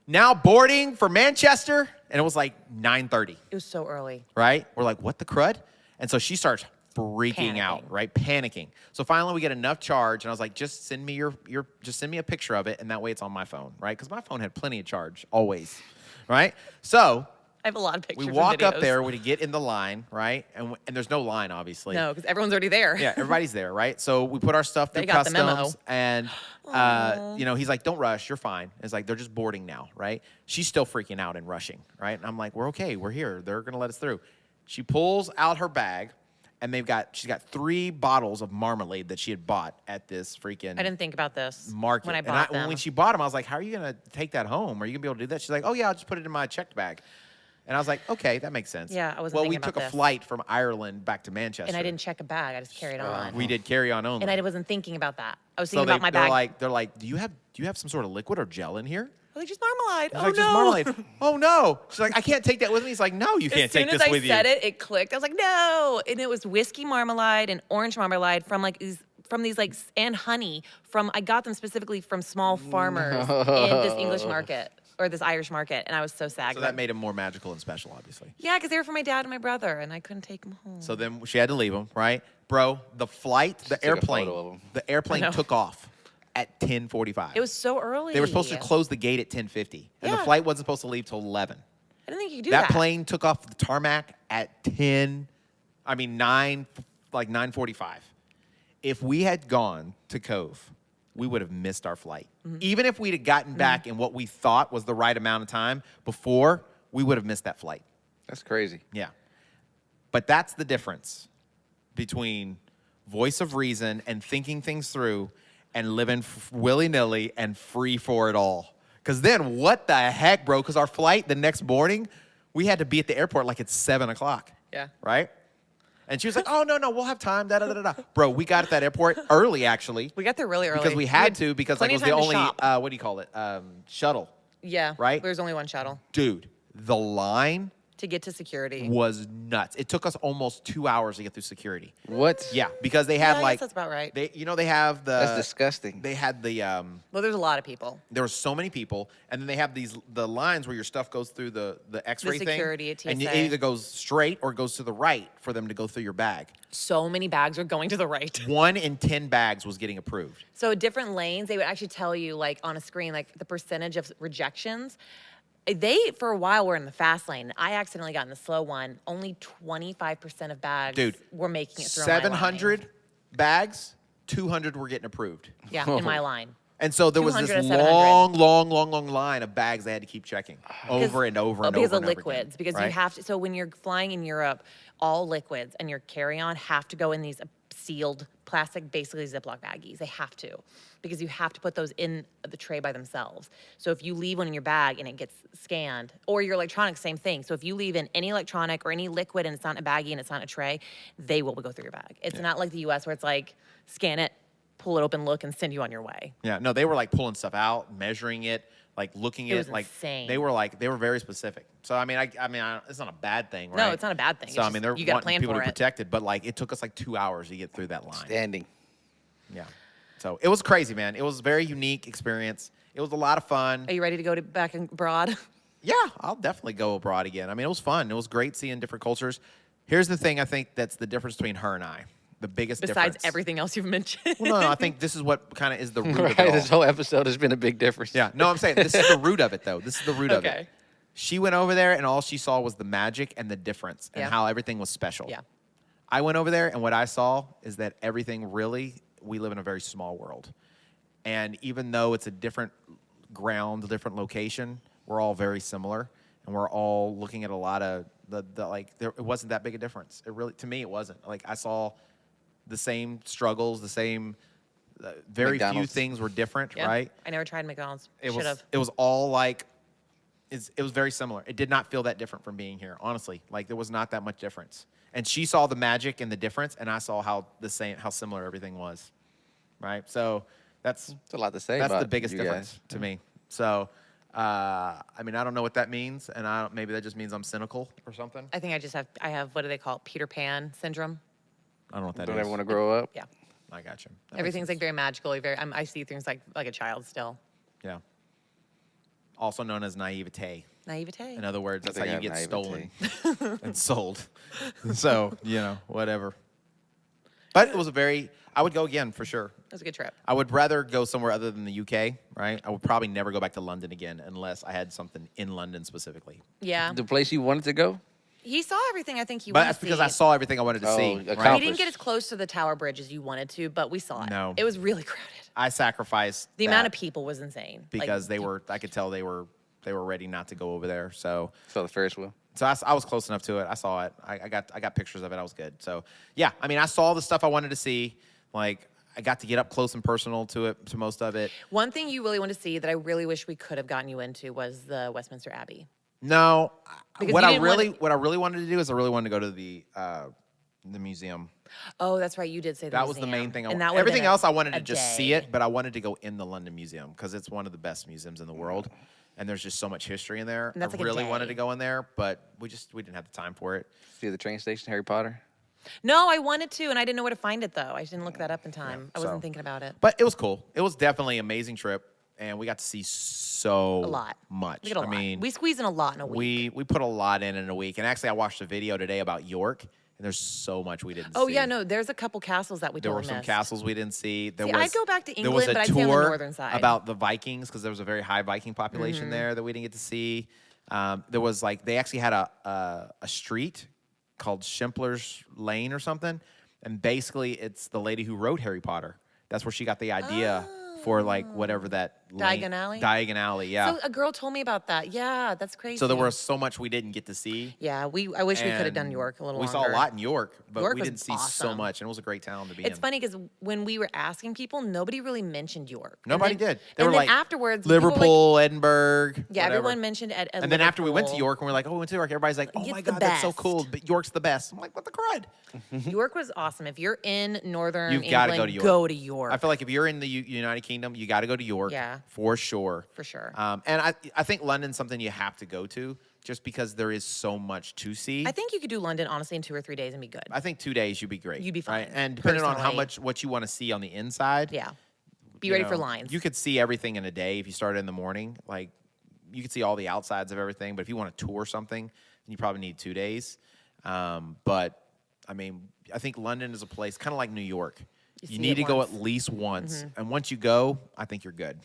"Now boarding for Manchester." And it was like 9:30, It was so early. right? We're like, what the crud? And so she starts freaking out, Panicking. right? Panicking. So finally we get enough charge. And I was like, just send me just send me a picture of it. And that way it's on my phone, right? Because my phone had plenty of charge, always, right? So I have a lot of pictures. we and walk up videos. there, we get in the line, right? And there's no line, obviously. No, because everyone's already there. Yeah, everybody's there, right? So we put our stuff through They got the memo. customs, and he's like, "Don't rush, you're fine." It's like they're just boarding now, right? She's still freaking out and rushing, right? And I'm like, "We're okay, we're here. They're gonna let us through." She pulls out her bag, and she's got 3 bottles of marmalade that she had bought at this freaking I didn't think about this market. when I And bought them. when she bought them, I was like, "How are you gonna take that home? Are you gonna be able to do that?" She's like, "Oh yeah, I'll just put it in my checked bag." And I was like, okay, that makes sense. Yeah, I wasn't Well, thinking we took about a this. flight from Ireland back to Manchester. And I didn't check a bag. I just carried on. We did carry on only. And I wasn't thinking about that. I was So thinking about my bag. they're like, do you have some sort of liquid or gel in here? I'm like, just marmalade. I was Oh like, no. just marmalade. Oh no. She's like, I can't take that with me. He's like, no, you can't take this As soon as with I you. said it, it clicked. I was like, no. And it was whiskey marmalade and orange marmalade from and honey I got them specifically from small farmers in this English market or this Irish market. And I was so sad. So that made him more magical and special, obviously. Yeah, because they were for my dad and my brother, and I couldn't take them home. So then she had to leave him, right? Bro, the flight, the took a photo of him. airplane I know. took off at 10:45. It was so early. They were supposed to close the gate at 10:50, and the Yeah. flight wasn't supposed to leave till 11. I didn't think you could do That that. plane took off the tarmac at 9:45. If we had gone to Cove, we would have missed our flight. Mm-hmm. Even if we'd have gotten back in what we thought was the right amount of time before, we would have missed that flight. That's crazy. Yeah. But that's the difference between voice of reason and thinking things through and living willy-nilly and free for it all. Because then what the heck, bro? Because our flight the next morning, we had to be at the airport like it's 7 o'clock. Yeah. Right? And she was like, oh, no, we'll have time. Da, da, da, da. Bro, we got at that airport early, actually. We got there really early. Because we had to, because like, it was plenty the of time only, to shop. what do you call it? Shuttle. Yeah. right? There was only one shuttle. Dude, the line to get to security. was nuts. It took us almost 2 hours to get through security. What? Yeah, because they had Yeah, I like guess that's about right. they have the That's disgusting. They had the Well, there's a lot of people. there were so many people, and then they have the lines where your stuff goes through the X-ray thing, security at and it TSA. either goes straight or goes to the right for them to go through your bag. So many bags are going to the right. 1 in 10 bags was getting approved. So different lanes, they would actually tell you like on a screen, like the percentage of rejections. They, for a while, were in the fast lane. I accidentally got in the slow one. Only 25% of bags Dude, were making it through my line. 700 bags, 200 were getting approved. Yeah, in my line. And so there was this 200 to 700. long line of bags they had to keep checking over and over and because over of and over liquids. again, Because right? you have to. So when you're flying in Europe, all liquids and your carry-on have to go in these sealed plastic, basically Ziploc baggies. They have to, because you have to put those in the tray by themselves. So if you leave one in your bag and it gets scanned, or your electronics, same thing. So if you leave in any electronic or any liquid and it's not in a baggie and it's not in a tray, they will go through your bag. It's not like the U.S. where it's like scan it, pull it open, look, and send you on your way. Yeah, no, they were like pulling stuff out, measuring it, like looking It at was like insane. they were very specific. So I mean, it's not a bad thing, right? No, it's not a bad thing. So It's I mean, just they're you gotta wanting plan people to for be it. protected, but like it took us like 2 hours to get through that line. Standing. Yeah, so it was crazy, man. It was a very unique experience. It was a lot of fun. Are you ready to go back abroad? Yeah, I'll definitely go abroad again. I mean, it was fun. It was great seeing different cultures. Here's the thing I think that's the difference between her and I. The biggest Besides difference. everything else you've mentioned. Well, no, I think this is what kind of is the root of Right. it all. This whole episode has been a big difference. Yeah, no, I'm saying this is the root of it, though. This is the root of it. Okay. She went over there, and all she saw was the magic and the difference and Yeah. how everything was special. Yeah. I went over there, and what I saw is that everything really, we live in a very small world. And even though it's a different ground, a different location, we're all very similar, and we're all looking at a lot of it wasn't that big a difference. It really, to me, it wasn't. Like, I saw the same struggles, the same, very few McDonald's. things were different, Yeah. right? I never tried McDonald's. It Should have. was all like, it was very similar. It did not feel that different from being here, honestly. Like, there was not that much difference. And she saw the magic and the difference, and I saw how similar everything was, right? So that's It's a lot to say that's about the biggest you difference guys. to me. So, I mean, I don't know what that means, and maybe that just means I'm cynical or something. I think I have, what do they call it? Peter Pan syndrome. I don't know what that Don't is. ever want to grow up. Yeah. I got you. That makes Everything's like sense. very magical. I see things like a child still. Yeah. Also known as naivete. Naivete. In other words, that's how think you I get have stolen and sold. So, whatever. But it was I would go again for sure. It was a good trip. I would rather go somewhere other than the UK, right? I would probably never go back to London again unless I had something in London specifically. Yeah. The place you wanted to go? He saw everything I think he But wanted that's to because see. I saw everything I wanted to Oh, see. accomplished. Right? He didn't get as close to the Tower Bridge as you wanted to, but we saw it. No. It was really crowded. I sacrificed The amount that of people was insane. because I could tell they were ready not to go over there. So So the Ferris wheel. I was close enough to it. I saw it. I got pictures of it. I was good. So yeah, I mean, I saw the stuff I wanted to see. Like, I got to get up close and personal to most of it. One thing you really want to see that I really wish we could have gotten you into was the Westminster Abbey. No, Because what you I didn't really wanna- wanted to do is I really wanted to go to the museum. Oh, that's right. You did say That was the main thing. And that would've Everything been else I wanted a to just see day. it, but I wanted to go in the London Museum because it's one of the best museums in the world, and there's just so much history in there. And that's I like a really wanted day. to go in there, but we didn't have the time for it. See the train station, Harry Potter? No, I wanted to, and I didn't know where to find it, though. I didn't look that up in time. I so- wasn't thinking about it. But it was cool. It was definitely an amazing trip, and we got to see so A lot. much. We did a lot. mean, We squeeze in a lot in a week. we put a lot in a week, and actually, I watched a video today about York, and there's so much we didn't see. Oh, yeah, no, there's a couple castles that we There were totally some missed. castles we didn't see. There See, was, I'd go back to there was England, a but I'd stay on the tour northern side. about the Vikings because there was a very high Viking population Mm-hmm. there that we didn't get to see. There was they actually had a street called Shimpler's Lane or something, and basically it's the lady who wrote Harry Potter. That's where she got the idea for whatever that lane, Diagon Alley? Diagon Alley, yeah. So a girl told me about that. Yeah, that's crazy. So there was so much we didn't get to see. Yeah, I wish we could have done and York a little We longer. saw a lot in York, but York we was didn't see so awesome. much, and it was a great town to be It's in. funny because when we were asking people, nobody really mentioned York. And Nobody then- did. They and were then like afterwards, people were like- Liverpool, Edinburgh. yeah, whatever. everyone mentioned And then after we went to Liverpool. York and we're like, oh, we went to York, everybody's like, oh It's my the God, that's so best. cool. But York's the best. I'm like, what the crud? York was awesome. If you're in northern You've England, got to go to York. Go to York. I feel like if you're in the United Kingdom, Kingdom, you got to go to York. Yeah. For sure. For sure. And I think London's something you have to go to just because there is so much to see. I think you could do London, honestly, in 2 or 3 days and be good. I think 2 days you'd be great. You'd be right? fine, And depending on personally. what you want to see on the inside. Yeah. Be you ready for know, lines. You could see everything in a day if you started in the morning. Like, you could see all the outsides of everything. But if you want to tour something, then you probably need 2 days. But, I mean, I think London is a place kind of like New York. You see need it to go once. at least once. And once you go, I think you're good.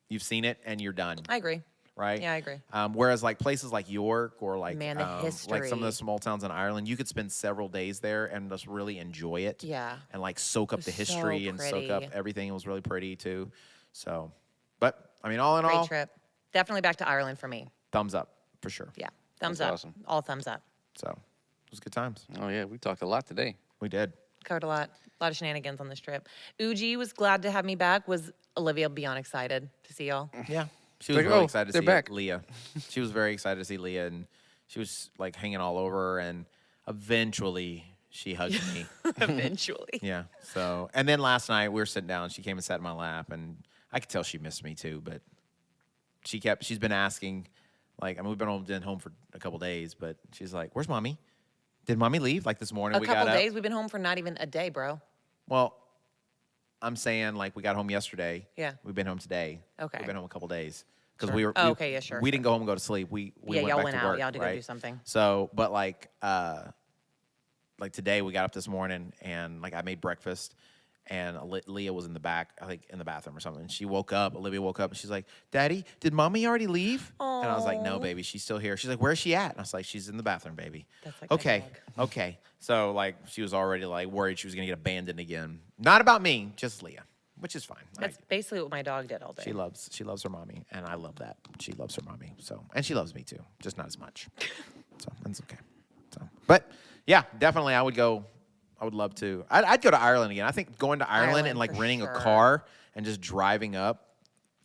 You've seen it, and you're done. I agree. Right? Yeah, I agree. Whereas like places like York or like Man, the like some of history. the small towns in Ireland, you could spend several days there and just really enjoy it. Yeah. And like soak up the was so history and soak up pretty. everything. It was really pretty too. So, but I mean, all in Great all, trip. Definitely back to Ireland for me. thumbs up for sure. Yeah. Thumbs That's up. awesome. All thumbs up. So it was good times. Oh yeah, we talked a lot today. We did. Covered a lot of shenanigans on this trip. Uji was glad to have me back. Was Olivia beyond excited to see y'all? Yeah. She was Like, really oh, excited to they're see back. Leah. She was very excited to see Leah, and she was like hanging all over her, and eventually she hugged me. Eventually. Yeah. So, and then last night we were sitting down. She came and sat in my lap, and I could tell she missed me too. But she's been asking, like, I mean, we've been home for a couple days, but she's like, "Where's mommy? Did mommy leave?" Like this morning, A we couple got up. days. We've been home for not even a day, bro. Well, I'm saying like we got home yesterday. Yeah. We've been home today. Okay. We've been home a couple days because Sure. we were. Oh, we- okay, yeah, sure, We sure. didn't go home and go to sleep. We Yeah, went y'all back went to out. work. Y'all had to go right? do something. So, but like today we got up this morning and like I made breakfast and Leah was in the back, I think in the bathroom or something. And she woke up, Olivia woke up and she's like, "Daddy, did mommy already leave?" And I was like, "No, Aw. baby, she's still here." She's like, "Where's she at?" And I was like, "She's in the bathroom, baby." That's like my okay. dog. Okay. So like she was already like worried she was gonna get abandoned again. Not about me, just Leah, which is fine. That's basically what my dog did all day. She loves her mommy, and I love that. She loves her mommy. So, and she loves me too, just not as much. So that's okay. So, but yeah, definitely, I would go. I would love to. I'd go to Ireland again. I think going to Ireland Ireland and like for renting sure. a car and just driving up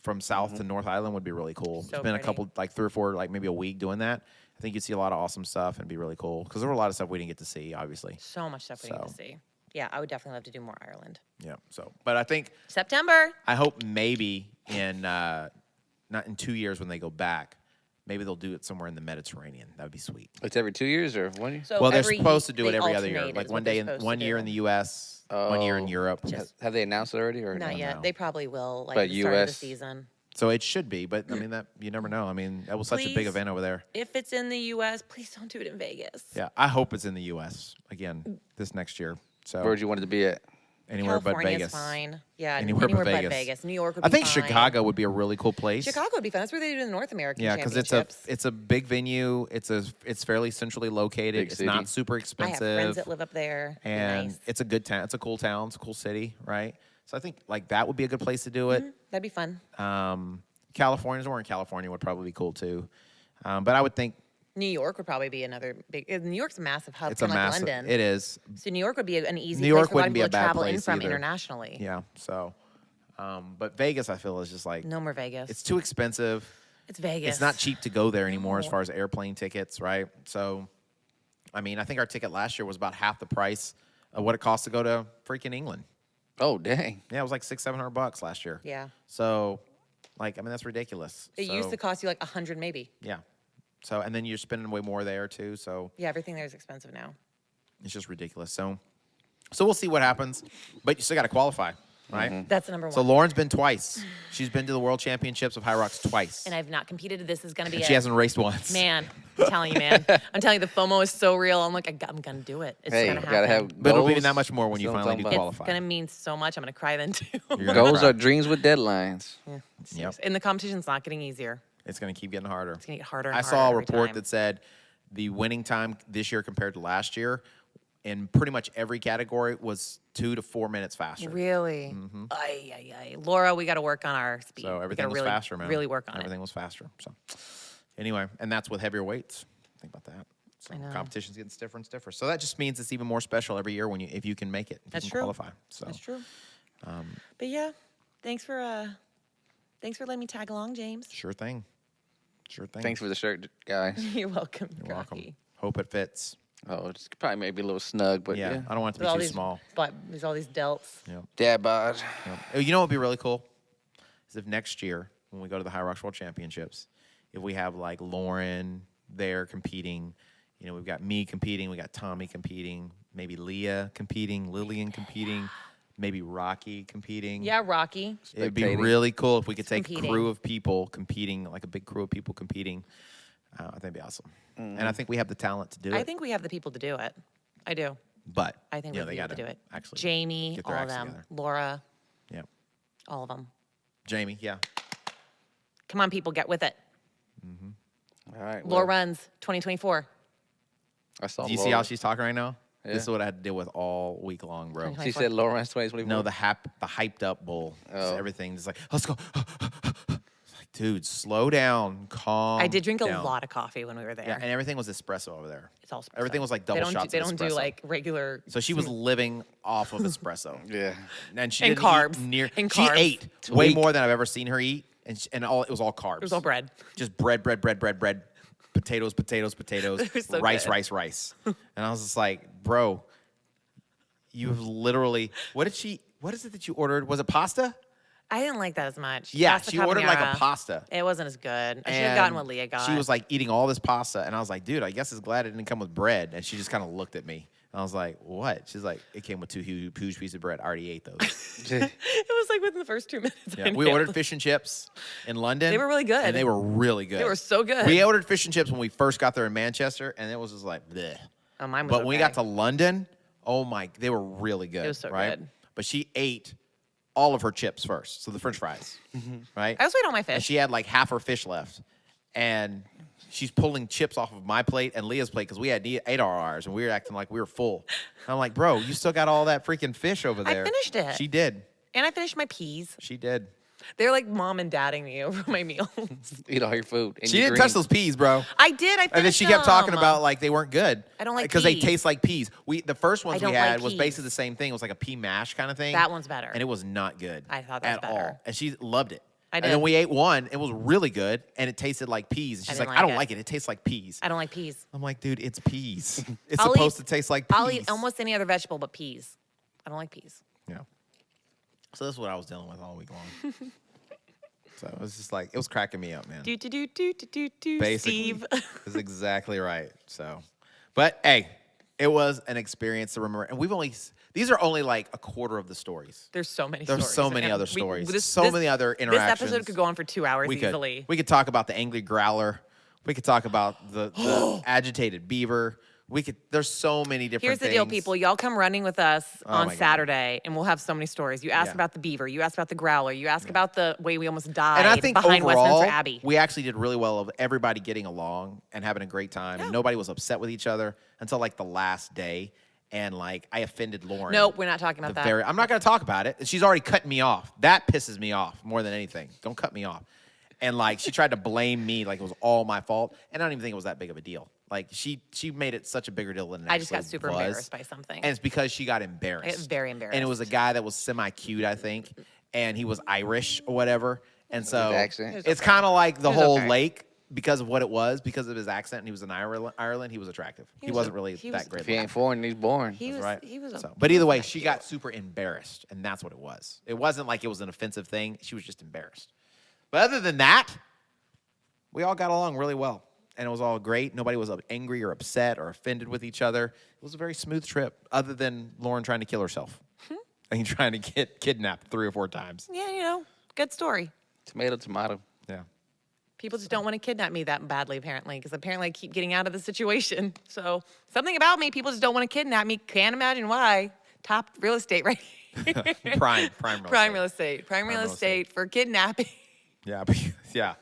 from South to North Island would be really cool. So It's been a pretty. couple, like 3 or 4, like maybe a week doing that. I think you'd see a lot of awesome stuff and it'd be really cool because there were a lot of stuff we didn't get to see, obviously. So much stuff we need to So. see. Yeah, I would definitely love to do more Ireland. Yeah. So, but I think September. I hope maybe in not in 2 years when they go back, maybe they'll do it somewhere in the Mediterranean. That would be sweet. It's every 2 years or 1 year? So Well, they're every supposed to do it they every other year. alternate Like is one what they're day, supposed to one year do. in the U.S., 1 year in Oh. Europe. Have they announced it already or Not no? yet. no. They probably will. Like But at the start of the US season. So it should be, but I mean that you never know. I mean that was such a big Please. event over there. If it's in the U.S., please don't do it in Vegas. Yeah, I hope it's in the U.S. again this next year. So Where'd you want it to be at? anywhere but California's Vegas. fine. Yeah, Anywhere but but Vegas. Vegas. New York would I be think fine. Chicago would be a really cool place. Chicago would be fun. That's where they do the North American Yeah, because Championships. it's a big venue. It's fairly centrally located. Big It's city. not super I have expensive. friends that live up there. It'd be and nice. it's a good town. It's a cool town. It's a cool city, right? So I think like that would be a good place to do it. That'd be fun. California, somewhere in California would probably be cool too. But I would think New York would probably be another big. New York's a massive hub, it's a kind of like massive. London. It is. So New York would be an easy New place York for a lot of wouldn't be people a to bad travel in place from either. internationally. Yeah. So, but Vegas, I feel is just like No more Vegas. it's too expensive. It's Vegas. It's not cheap to go there anymore as No. far as airplane tickets, right? So, I mean, I think our ticket last year was about half the price of what it cost to go to freaking England. Oh, dang. Yeah, it was like $600-700 last year. Yeah. So, like, I mean, that's ridiculous. It So, used to cost you like $100 maybe. Yeah. So, and then you're spending way more there too. So Yeah, everything there is expensive now. it's just ridiculous. So we'll see what happens. But you still got to qualify, right? That's the number one. So Lauren's been twice. She's been to the World Championships of Hyrox twice. And I've not competed. This is going to be And it. she hasn't raced once. Man, I'm telling you, man. I'm telling you, the FOMO is so real. I'm like, I'm going to do it. It's Hey, going to happen. gotta have But it'll be goals. that much more when you That's what I'm finally do talking about. qualify. It's going to mean so much. I'm going to cry then, too. You're gonna Goals cry. are dreams with deadlines. Yeah, Yep. And the competition's not getting easier. It's going to keep getting harder. It's going to get harder and I harder saw a every report time. that said the winning time this year compared to last year in pretty much every category was 2 to 4 minutes faster. Really? Ay, ay, ay. Laura, we got to work on our speed. So We everything gotta was really, faster, man. Really work on Everything it. was faster. So anyway, and that's with heavier weights. Think about that. So I know. competition's getting stiffer and stiffer. So that just means it's even more special every year when if you can make it, if That's you true. can qualify. So That's true. But yeah, thanks for letting me tag along, James. sure thing. Sure thing. Thanks for the shirt, guys. You're welcome. You're welcome. Rocky. Hope it fits. Oh, it's probably maybe a little snug, but Yeah, yeah. I don't want it to With be all too these, small. But there's all these delts. Yeah. Dad bod. Yeah. You know what would be really cool? is if next year when we go to the Hyrox World Championships, if we have like Lauren there competing, you know, we've got me competing, we got Tommy competing, maybe Leah competing, Lillian competing, maybe Rocky competing. Yeah, Rocky. It'd be Spectating. really cool if we could take a Competing. crew of people competing, like a big crew of people competing. I think it'd be awesome. And I think we have the talent to do I it. think we have the people to do it. I do. But I think you we know, have they the people to gotta do it. actually Jamie, get all their of acts them. together. Laura, Yeah. all of them. Jamie, yeah. Come on, people, get with it. All right. Laura well, runs 2024. I saw Do you see Laura. how she's talking right now? Yeah. This is what I had to deal with all week long, bro. She said Lawrence 2024. No, the hyped up bull. Just Oh. everything. Just like, let's go. It's like, dude, slow down, calm. I did drink a down. lot of coffee when we were there. Yeah, and everything was espresso over there. It's all espresso. Everything was like They double don't shots do, They of don't do espresso. like regular. So she was living off of espresso. Yeah. And she And didn't eat carbs. near. And she carbs. ate way more than I've ever seen her eat, and it was all carbs. It was all bread. Just bread, potatoes, It was so rice, good. rice. And I was just like, bro, you've literally. What is it that you ordered? Was it pasta? I didn't like that as much. Yeah, Pasta she ordered like a carbonara. pasta. It wasn't as good. I should have And gotten what Leah got. She was like eating all this pasta, and I was like, dude, I guess it's glad it didn't come with bread. And she just kind of looked at me. And I was like, what? She's like, it came with two huge pieces of bread. I already ate those. It was like within the first 2 minutes. I Yeah, we nailed ordered it. fish and chips in London. They were really good. And they were really good. They were so good. We ordered fish and chips when we first got there in Manchester, and it was just like, bleh. Oh, mine was But when we okay. got to London, oh my, they were really good. It was so right? good. But she ate all of her chips first, so the French fries, right? I also ate all my And fish. she had like half her fish left, and she's pulling chips off of my plate and Leah's plate because we had ate ours, and we were acting like we were full. And I'm like, bro, you still got all that freaking fish over I there. finished it. She did. And I finished my peas. She did. They're like mom and dadding me over my meals. Eat all your food. And She your didn't touch greens. those peas, bro. I did. I finished And then she kept talking them. about like they weren't good. I don't like because they peas. taste like peas. The first ones we don't had like was peas. basically the same thing. It was like a pea mash kind of thing. That one's better. And it was not good. I thought that was at better. all. And she loved it. I And then did. we ate one. It was really good, and it tasted like peas. And she's didn't like, I don't like like it. It tastes like peas. I don't like peas. I'm like, dude, it's peas. It's I'll supposed eat- to taste like peas. I'll eat almost any other vegetable but peas. I don't like peas. Yeah. So that's what I was dealing with all week long. So it was just like, it was cracking me up, man. Do, Basically, Steve. is exactly right. So, but hey, it was an experience to remember. And these are only like a quarter of the stories. There's so many There's stories. so many And other stories. this- So this- many other This interactions. episode could go on for 2 hours we could. easily. We could talk about the angry growler. We could talk about the agitated beaver. There's so many different Here's things. the deal, people. Y'all come running with us Oh on my God. Saturday, and we'll have so many stories. You asked Yeah. about the beaver. You asked about the growler. You asked about the way we almost died And I think behind overall, Westminster Abbey. we actually did really well of everybody getting along and having a great time. And nobody was upset with each other until like the last day. And like I offended Lauren. Nope, we're not talking about that. I'm not going to talk about it. She's already cutting me off. That pisses me off more than anything. Don't cut me off. And like she tried to blame me like it was all my fault. And I don't even think it was that big of a deal. Like she made it such a bigger deal than it I just got actually super was. embarrassed by something. And it's because she got embarrassed. I got very embarrassed. And it was a guy that was semi-cute, I think. And he was Irish or whatever. And so accent. it's kind of like the He was whole okay. lake because of what it was, because of his accent. And he was in Ireland. He was attractive. He was wasn't a- really he that was- great. If he ain't looking. foreign, he's born. he was, Right. he was a, So, but either way, he she was got cute. super embarrassed, and that's what it was. It wasn't like it was an offensive thing. She was just embarrassed. But other than that, we all got along really well, and it was all great. Nobody was angry or upset or offended with each other. It was a very smooth trip, other than Lauren trying to kill herself and trying to get kidnapped 3 or 4 times. Yeah, you know, good story. Tomato. Yeah. People just don't want to kidnap me that badly, apparently, because apparently I keep getting out of the situation. So something about me, people just don't want to kidnap me. Can't imagine why. Top real estate right here. Prime Prime real estate. Prime real real estate for kidnapping. Yeah, yeah,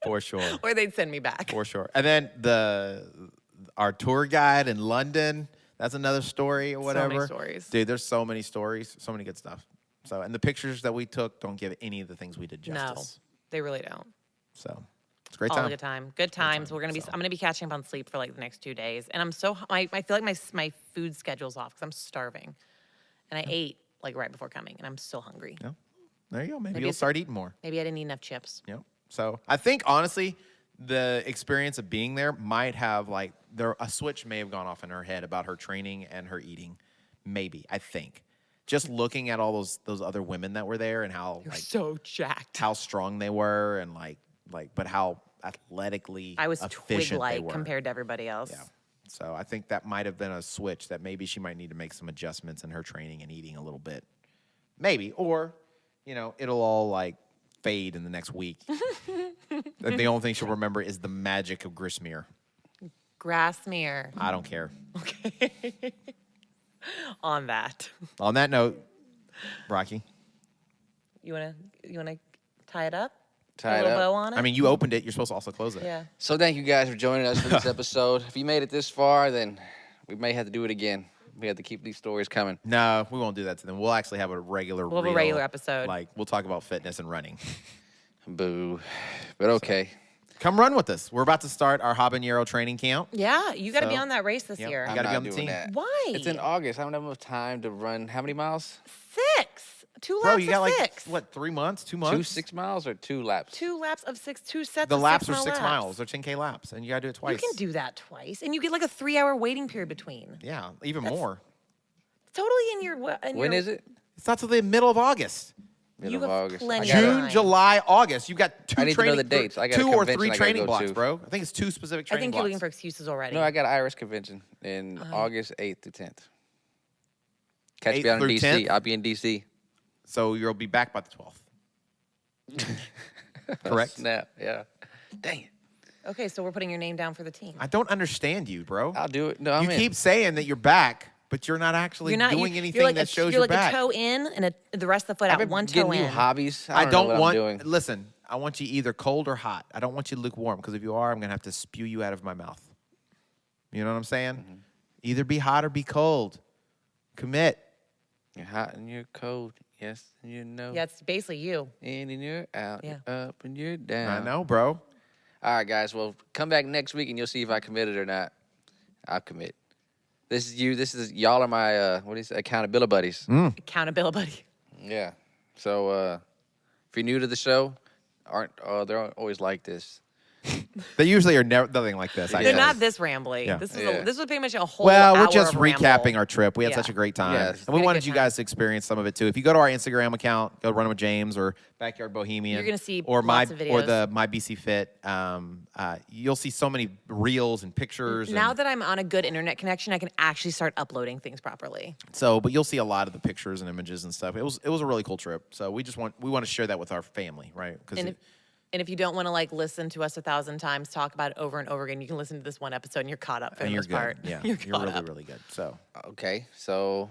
for sure. Or they'd send me back. For sure. And then our tour guide in London, that's another story or So whattever. many stories. Dude, there's so many stories, so many good stuff. So, and the pictures that we took don't give any of the things we did justice. No, they really don't. So, it's a great All time. a good time. Good times. We're gonna be. so. I'm gonna be catching up on sleep for like the next 2 days, and I'm so. I feel like my food schedule's off because I'm starving, and I ate like right before coming, and I'm so hungry. Yeah. There you go. Maybe Maybe you'll it's- start eating more. Maybe I didn't eat enough chips. Yep. So, I think honestly, the experience of being there might have a switch may have gone off in her head about her training and her eating. Maybe, I think. just looking at all those other women that were there and how You're like so jacked. how strong they were and but how athletically I was efficient they twig-like were. compared to everybody else. Yeah. So I think that might have been a switch that maybe she might need to make some adjustments in her training and eating a little bit. Maybe. Or, it'll all like fade in the next week. The only thing she'll remember is the magic of Grissmere. Grassmere. I don't care. Okay. On that. On that note, Rocky. You wanna tie it up? Tie a it little up. bow on it? I mean, you opened it. You're supposed to also close it. Yeah. So thank you guys for joining us for this episode. If you made it this far, then we may have to do it again. We have to keep these stories coming. No, we won't do that to them. We'll actually have a regular We'll have a real, regular episode. Like, we'll talk about fitness and running. Boo. But okay. Come run with us. We're about to start our habanero training camp. Yeah, you got to be So, on that race this yep. year. You I'm gotta be not on the doing team. that. Why? It's in August. I don't have enough time to run. How many miles? 6. 2 Bro, laps you got of like, 6. what, 3 months? 2 months? 2 6 miles or 2 laps? 2 laps of 6, 2 sets The of laps 6 are 6 laps. miles. They're 10K laps, and you got to do it twice. You can do that twice, and you get like a 3-hour waiting period between. Yeah, even more. Totally in your. When is it? It's not till the middle of August. Middle You of have August. plenty I of gotta- time. June, July, August. You've got 2 I need to know training the dates. I got a 2 or convention 3 I gotta training go blocks, to. bro. I think it's 2 specific I training think blocks. you're looking for excuses already. No, I got Iris convention in August 8th to 10th. Catch 8th me out in through DC. 10th? I'll be in DC. So you'll be back by the 12th. Correct? Snap. Yeah. Dang it. Okay, so we're putting your name down for the team. I don't understand you, bro. I'll do it. No, I'm You in. keep saying that you're back, but you're not actually You're not doing you're anything like that shows you're you're like back. a toe in and the rest of the foot I've out. been One toe getting new in. hobbies. I don't don't know what want. I'm doing. Listen, I want you either cold or hot. I don't want you lukewarm because if you are, I'm gonna have to spew you out of my mouth. You know what I'm saying? Mm-hmm. Either be hot or be cold. Commit. You're hot and you're cold. Yes, and you know. Yeah, it's basically you. In and you're out. Yeah. You're up and you're down. I know, bro. All right, guys. Well, come back next week and you'll see if I committed or not. I'll commit. This is you. This is y'all are my accountability buddies. Accountability buddy. Yeah. So if you're new to the show, they're always like this. They usually are never nothing like this. They're They're actually. not this rambly. Yeah. This is Yeah. this was pretty much a whole. Well, we're hour just of recapping ramble. our trip. We had Yeah. such a great time. Yes. And we Had a wanted good you guys to experience some of it too. If you go to our Instagram account, go Run with James or Backyard Bohemian. You're gonna see or lots of or videos. the My BC Fit. You'll see so many reels and pictures. Now and that I'm on a good internet connection, I can actually start uploading things properly. but you'll see a lot of the pictures and images and stuff. It was a really cool trip. So we want to share that with our family, right? And if you don't want to like listen to us 1,000 times, talk about it over and over again, you can listen to this one episode and you're caught up for and the you're most good. part. Yeah, you're you're caught really up. really good. So Okay. So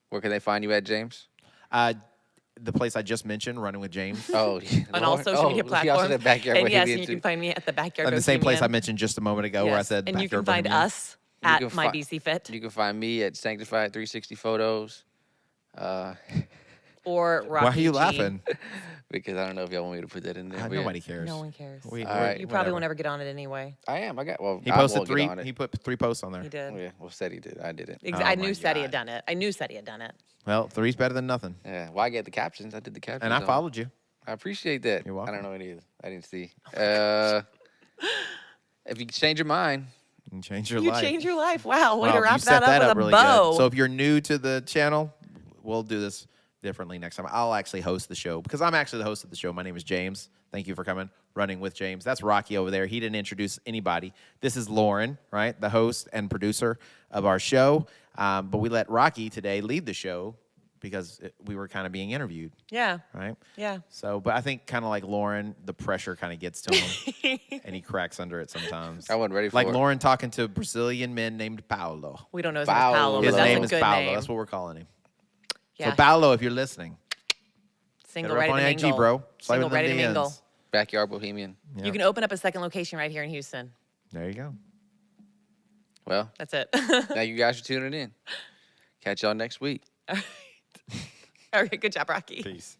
where can they find you at, James? the place I just mentioned, Running with James. Oh, On all social media platforms. Also the backyard and yes, Bohemian and you too. can find me at the backyard. And the same place I Bohemian. mentioned just a moment ago where I Yes, said and you can Backyard find Bohemian. us You at can my fi- BC Fit You can find me at Sanctified 360 Photos. or Rocky Why are you G. laughing? Because I don't know if y'all want me to put that in there. but yeah. Nobody cares. No one cares. All right. You probably whatever. won't ever get on it anyway. I am. I got. Well, He I posted won't get 3. on it. He put 3 posts on there. He did. Oh, yeah. Well, said he did. I didn't. Oh I my knew said he had God. done it. I knew said he had done it. Well, 3's better than nothing. Yeah. Well, I get the captions. I did the captions. And I on- followed you. I appreciate that. You're welcome. I don't know any of it. I didn't see. If you change your mind, You can change your You life. change your life. Wow, way Well, to wrap you set that up with a really bow. good. So if you're new to the channel, we'll do this differently next time. I'll actually host the show because I'm actually the host of the show. My name is James. Thank you for coming. Running with James. That's Rocky over there. He didn't introduce anybody. This is Lauren, right? The host and producer of our show. But we let Rocky today lead the show because we were kind of being interviewed, yeah, right? yeah. So, but I think kind of like Lauren, the pressure kind of gets to him and he cracks under it sometimes. I wasn't ready for like it. Lauren talking to a Brazilian man named Paulo. We don't know his name is Paolo. Paolo, but His that's name a is good Paulo. name. That's what we're calling him. yeah. So Paulo, if you're listening, hit Single her up ready on to IG, mingle. bro. Slide Single with them ready to mingle. DMs. Backyard Bohemian. Yeah. You can open up a second location right here in Houston. There you go. Well, That's it. thank you guys for tuning in. Catch y'all next week. All right, good job, Rocky. Peace.